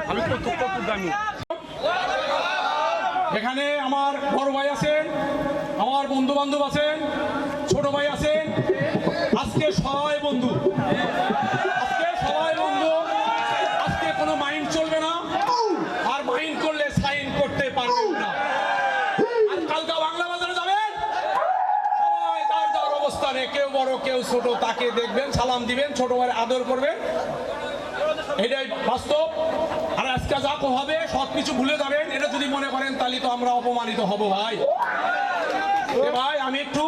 আমি কতদামি এখানে আমার বড় ভাই আছেন, আমার বন্ধু বান্ধব আছেন, ছোট ভাই আছেন। আজকে সবাই বন্ধু, আজকে সবাই বন্ধু। আজকে কোনো মাইন্ড চলবে না, আর মাইন্ড করলে সাইন করতে পারবেন না। আর কালকে বাংলা বাজারে যাবেন, সবাই তার যার অবস্থানে, কেউ বড় কেউ ছোট, তাকে দেখবেন, সালাম দিবেন, ছোট ভাই আদর করবেন। এটাই বাস্তব। আর আজকে যা হবে সবকিছু ভুলে যাবেন। এটা যদি মনে করেন তাহলে তো আমরা অপমানিত হব ভাই। ভাই আমি একটু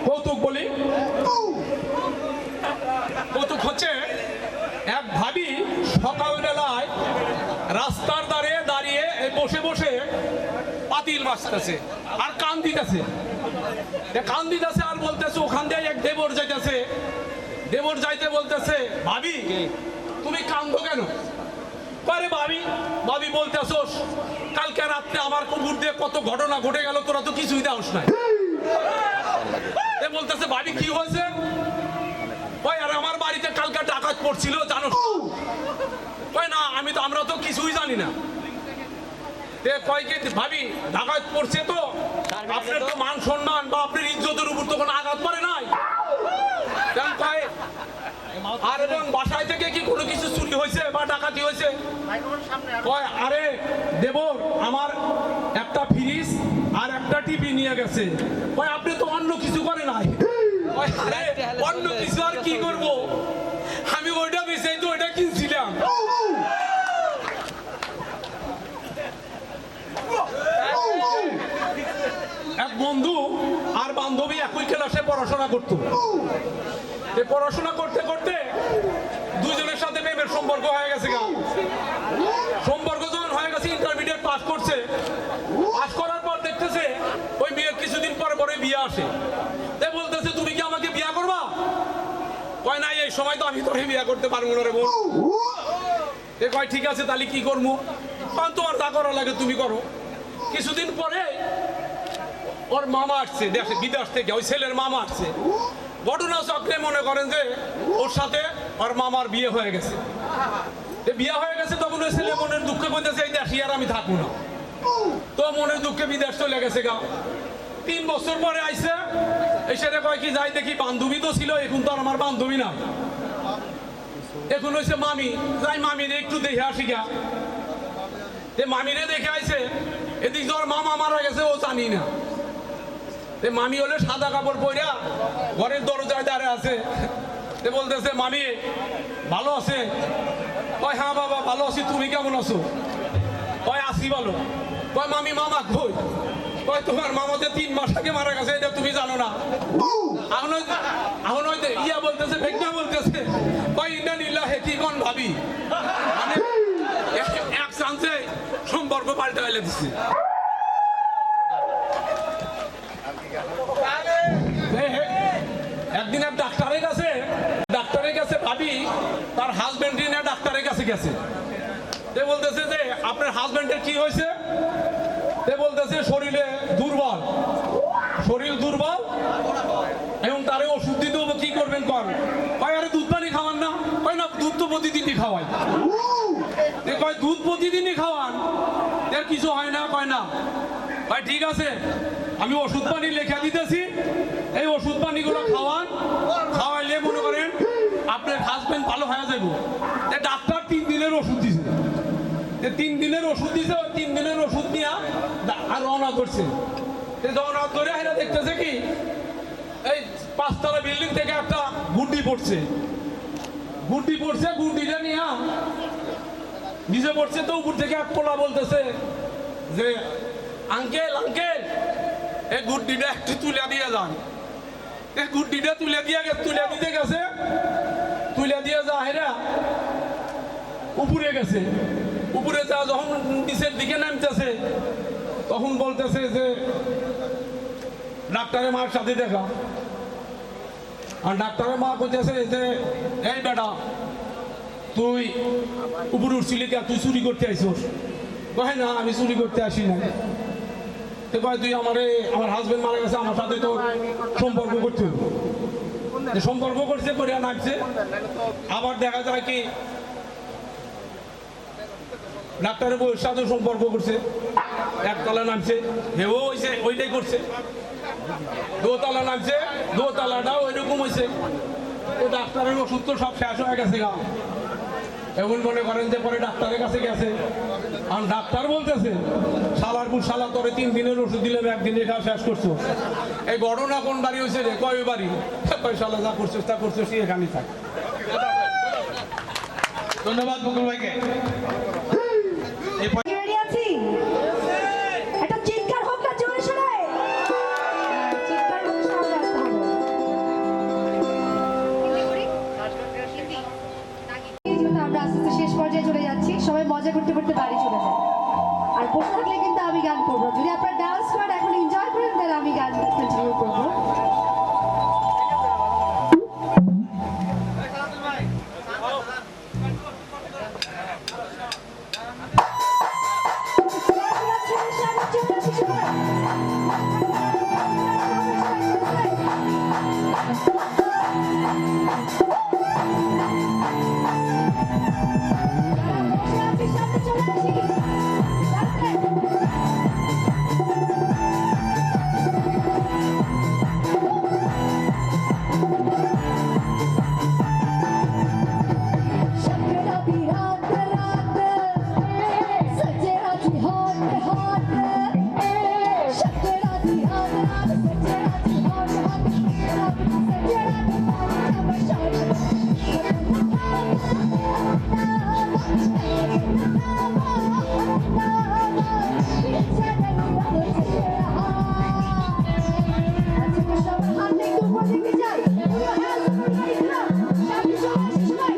কৌতুক বলি। কৌতুক হচ্ছে, এক ভাবি সকালবেলায় রাস্তার ধারে দাঁড়িয়ে বসে বসে পাতিল বাজতেছে আর কান দিতেছে আর বলতেছে, ওখান দিয়ে এক দেবর যাইতেছে। দেবর যাইতে বলতেছে, ভাবি তুমি কান্দো কেন? আরে ভাবি বলতেছোস, কালকে রাত্রে আমার কুকুর দিয়ে কত ঘটনা ঘটে গেল, তোরা তো কিছুই দেওস না। বলতেছে, ভাবি কি হয়েছে? ভাই আরে আমার বাড়িতে কালকে ডাকাত পড়ছিল, জানো? ভাই না, আমরা তো কিছুই জানি না। কয় কি ভাবি ডাকাত পড়ছে, তো আপনার তো মান সম্মান বা আপনার ইজ্জতের উপর তো কোনো আঘাত পড়ে নাই? আর এবং বাসায় থেকে কি কোনো কিছু চুরি হয়েছে বা ডাকাতি হয়েছে? আরে দেবর, আমার একটা ফ্রিজ আর একটা একটা টিভি নিয়ে গেছে। কয় আপনি তো অন্য কিছু করে নাই। কয় আরে অন্য কিছু আর কি করব, আমি ওইটা বেচাই তো ওইটা কিনছিলাম। এক বন্ধু আর বান্ধবী একই ক্লাসে পড়াশোনা করতো। পড়াশোনা করতে করতে দুজনের সাথে প্রেমের সম্পর্ক হয়ে গেছে। সম্পর্ক যখন হয়ে গেছে, ইন্টারমিডিয়েট পাস করছে। পাস করার পর দেখতেছে ওই মেয়ের কিছুদিন পরে পরে বিয়ে আসে। তাই বলতেছে তুমি কি আমাকে বিয়ে করবা? কয় নাই, এই সময় তো আমি তোরে বিয়ে করতে পারবো না রে বোন। কয় ঠিক আছে, তাহলে কি করবো? তোমার যা করা লাগে তুমি করো। কিছুদিন পরে ওর মামা আসছে দেশে, বিদেশ থেকে ওই ছেলের মামা আসছে। ঘটনা চক্রে মনে করেন যে ওর সাথে ওর মামার বিয়ে হয়ে গেছে। বিয়ে হয়ে গেছে, তখন ওই ছেলে মনের দুঃখে বলতেছে এই দেশে আর আমি থাকবো না। তো মনের দুঃখে বিদেশ চলে গেছে গা। 3 বছর পরে আইসে, এসে কয় কি যাই দেখি বান্ধবী তো ছিল, এখন তো আর আমার বান্ধবী না, এখন হয়েছে মামি। যাই মামিরে একটু দেখে আসি গা। মামিরে দেখে আইসে, এদিক তোর মামা মারা গেছে ও জানি না। মামি হলে সাদা কাপড় পরা ঘরের দরজায় দাঁড়িয়ে আছে। বলতেছে মামি ভালো আছে? কয় হ্যাঁ বাবা ভালো আছি, তুমি কেমন আছো? কয় আসি ভালো। কয় মামি মামা কই? কয় তোমার মামা যে 3 মাস আগে মারা গেছে, এটা তুমি জানো না? এখন ইয়া বলতেছে, ভেগনা বলতেছে, কয় ইন্না নিল্লাহি কি কোন ভাবি, মানে এক চান্সে সম্পর্ক পাল্টে ফেলে দিচ্ছে। একদিন এক ডাক্তারের কাছে ভাবি তার হাজবেন্ড নিয়ে ডাক্তারের কাছে গেছে। বলতেছে যে আপনার হাজবেন্ডের কি হয়েছে? বলতেছে শরীর দুর্বল এবং তারে ওষুধ দিতে হবে, কি করবেন কর? কয় আরে দুধ পানি খাওয়ান না? কয় না, দুধ তো প্রতিদিনই খাওয়াই। কয় দুধ প্রতিদিনই খাওয়ান, এর কিছু হয় না? কয় না। ভাই ঠিক আছে, আমি ওষুধ পানি লেখা দিতেছি, এই ওষুধ পানিগুলো খাওয়াইলে মনে করেন আপনার হাজবেন্ড ভালো হয়ে যাবে। ডাক্তার 3 দিনের ওষুধ দিছে। 3 দিনের ওষুধ দিছে, 3 দিনের ওষুধ নিয়ে আর রওনা করছে। রওনা করে এরা দেখতেছে কি এই 5 তলা বিল্ডিং থেকে একটা গুড্ডি পড়ছে। গুড্ডিটা নিয়ে নিচে পড়ছে। তো উপর থেকে এক পোলা বলতেছে যে আঙ্কেল এই গুড্ডিটা একটু তুলে দিয়ে যান। এই গুড্ডিটা তুলে দিতে গেছে, তুলে দিয়ে যা হেরা উপরে গেছে। উপরে যা যখন নিচের দিকে নামতেছে, তখন বলতেছে যে ডাক্তারের মার সাথে দেখা। আর ডাক্তারের মা বলতেছে যে এই বেটা তুই উপরে উঠছিলি কে? তুই চুরি করতে আইছিস? কয় না, আমি চুরি করতে আসি না। তুই আমার হাজবেন্ড মারা গেছে, আমার সাথে তো সম্পর্ক করতে হবে। সম্পর্ক করছে, করিয়া নামছে। আবার দেখা যায় কি ডাক্তারের বউয়ের সাথে সম্পর্ক করছে, একতলা নামছে, হেও হয়েছে, ওইটাই করছে। দোতলা নামছে, দোতলাটাও ওইরকম হয়েছে। তো ডাক্তারের ওষুধ তো সব শেষ হয়ে গেছে গা। এমন মনে করেন যে পরে ডাক্তারের কাছে গেছে, আর ডাক্তার বলতেছে শালা তোরে 3 দিনের ওষুধ দিলাম, 1 দিনে খাওয়া শেষ করছো। এই ঘটনা কোন বাড়ি হয়েছে রে? কয় বাড়ি? কয় শালা যা করছিস তা করছিস, এখানেই থাক। ধন্যবাদ মুকুল ভাইকে। সবাই মজা করতে করতে বাড়ি চলে যায়। আর বসে থাকলে কিন্তু আমি গান করবো। যদি আপনারা ডান্স করেন, এখন এনজয় করেন, তাহলে আমি গান কন্টিনিউ করবো। সামনে চলে আসি। your hands up, everybody, come on. সামনে চলে আসি সবাই,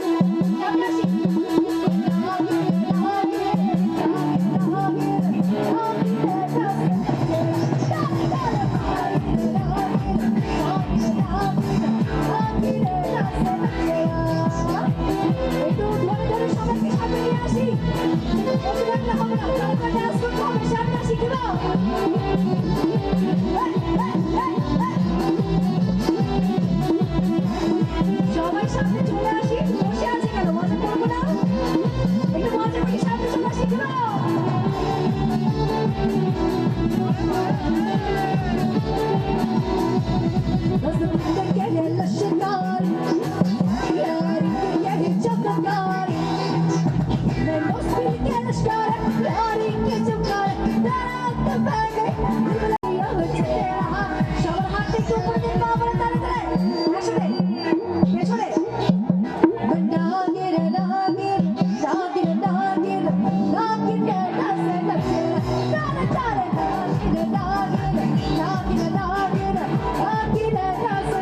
সামনে আসি। একটু ধরে ধরে সবাইকে সামনে নিয়ে আসি। বসে থাকলে হবে না, তাড়াতাড়ি dance করতে হবে, সামনে আসি, come on. সবাই সামনে চলে আসি, বসে আছি কেন, মজা করবো না? একটু মজা করি, সামনে চলে আসি, come on. نظر بدك يا للشجار يا ريت يا جبار من نص الاشكار يا ريت جبار دارك باقي يا وجهها شاور হাতে উপরে বাবার তালে তালে আসলে পেছনে নাগির নাগির নাগির নাগির নাগির নাসে নাসে তালে তালে নাগির নাগির নাগির নাগির নাগির নাসে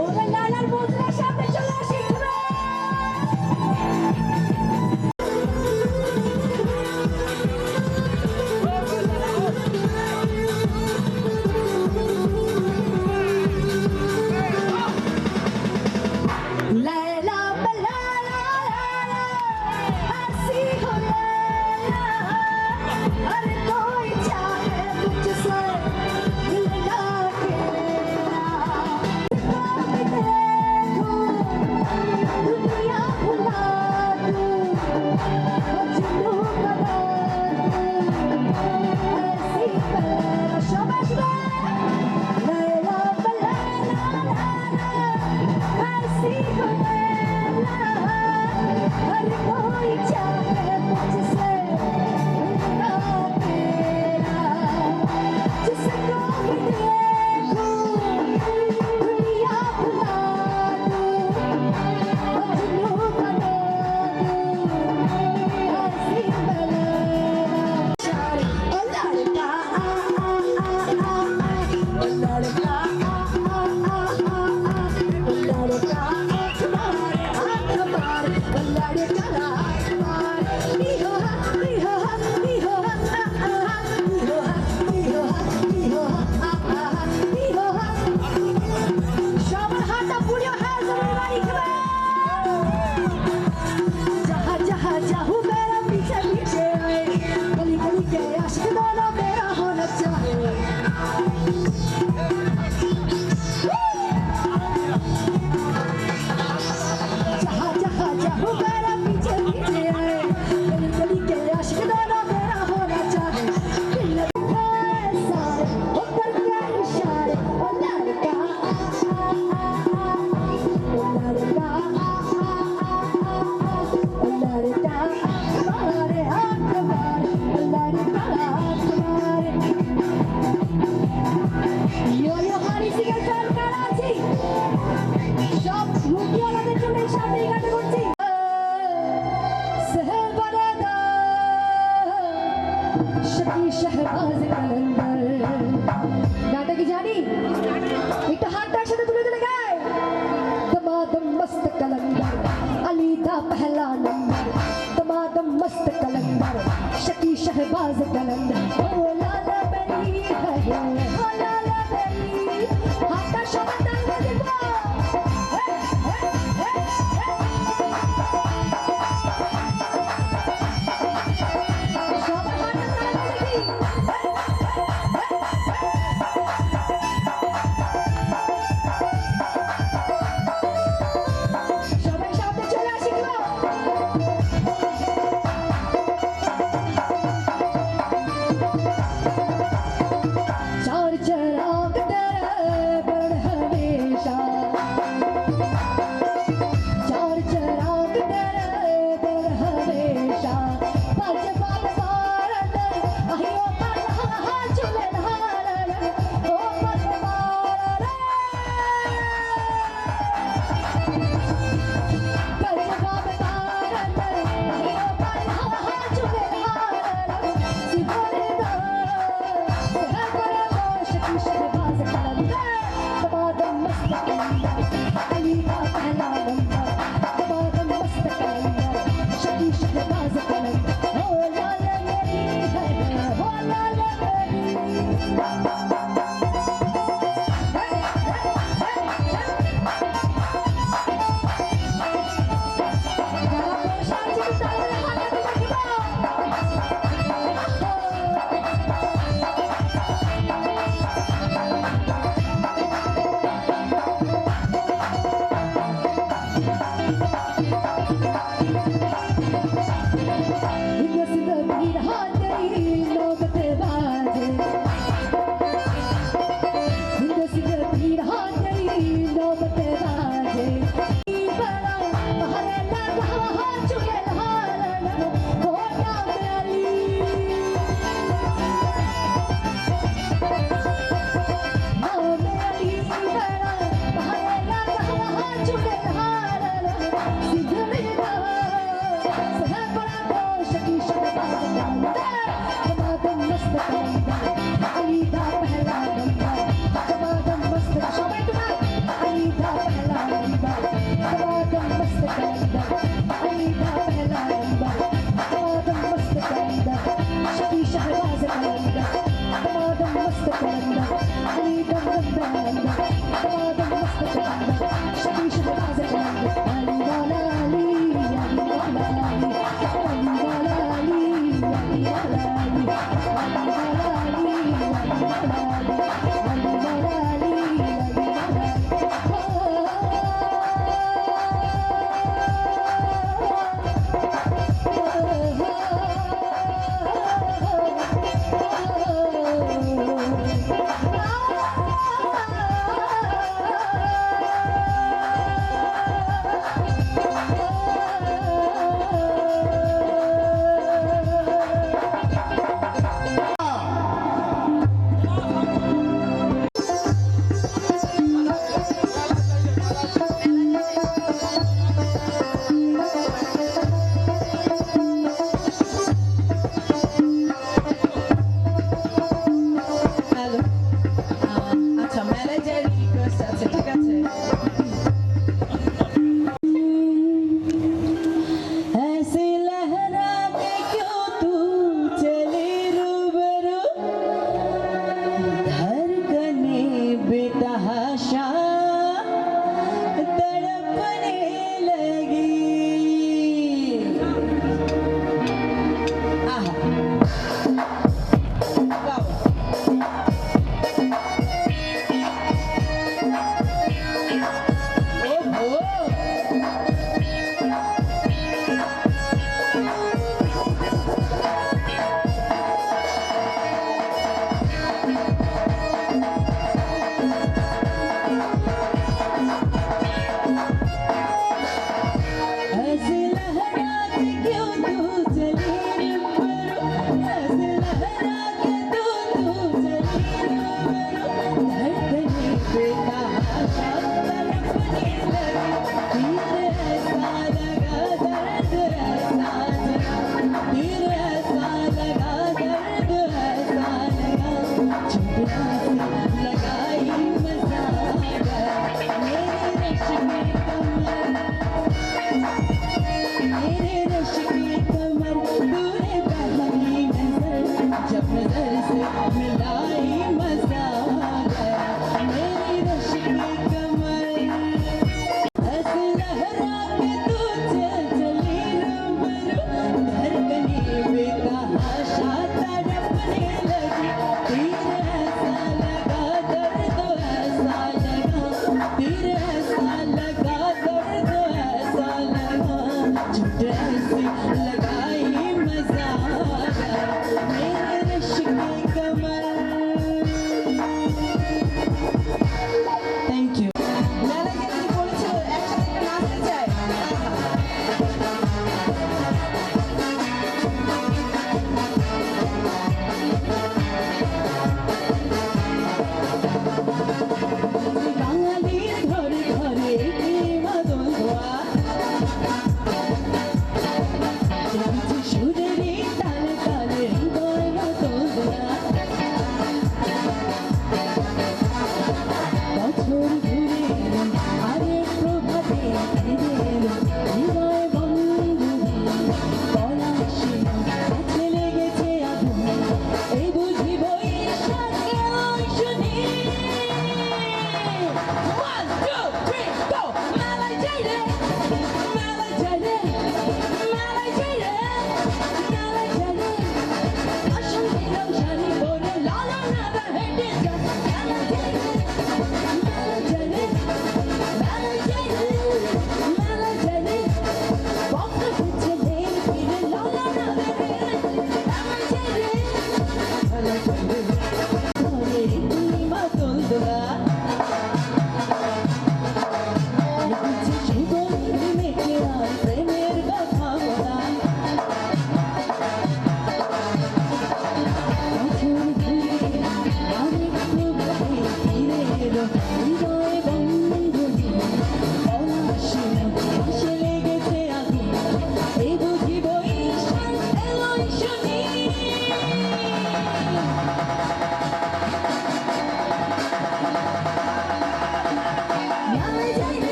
ওরে লালার বদলা সামনে চলে আসি लैला बला ला ला हंसी हो लैला हर कोई चाहे मुझसे मिलना तेरा देखो दुनिया भुला दूं मजनू बना दूं ऐसी मेरा शबाश लैला बला ला ला हंसी हो लैला हर कोई चाहे मुझसे मिलना तेरा जिसको भी देखूं दुनिया भुला दूं मजनू बना दूं ऐसी मेरा शायर ओ लड़का ओ लड़का लड़का तुम्हारे हाथ मार लड़का हाथ मार इहो इहो इहो इहो इहो इहो সবার হাতটা পুড়িয়ে hands up everybody come on जहाँ जहाँ जाऊँ मेरा पीछे पीछे आए गली गली के आशिक दोनों मेरा होना चाहिए जहाँ जहाँ जाऊँ मेरा पीछे पीछे आए गली गली के आशिक दोनों मेरा होना चाहिए दिल सारे ऊपर के इशारे ओ लड़का ओ लड़का ओ लड़का तुम्हारे हाथ मारे ओ लड़का हाथ मारे यो यो हरी सिंगर फैन कराची সব লুকিয়ালাদের জন্য এই সামনে এই গানটা করছি सहबरदा शकी शहबाज कलंदर গানটা কি জানি একটু হাতটা একসাথে তুলে তুলে গায় दमादम मस्त कलंदर अली दा पहला नंबर दमादम मस्त कलंदर शकी शहबाज कलंदर ओ लाला बेली है ओ लाला बेली हाथটা সবাই তালে দেবো সবার হাতটা তালে দেখি সবাই সামনে চলে আসি গো हिंद सिंध पीर हाँ तेरी नौबत बाजे हिंद सिंध पीर हाँ तेरी नौबत बाजे बड़ा हरे लगा हाँ चुके हारन होता मेरी हाँ मेरी बड़ा हरे लगा हाँ चुके हारन सिद्ध मेरा सहर बड़ा तो शकी शक बात दमादम मस्त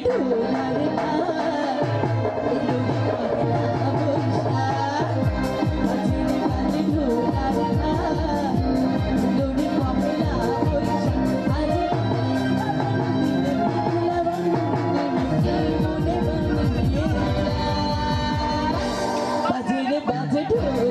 ঢোলার তার এলো পয়লা বৈশাখ বাজে রে বাজে ঢোলার তার এলো রে পয়লা বৈশাখ আরে বাজে রে বাজে ঢোল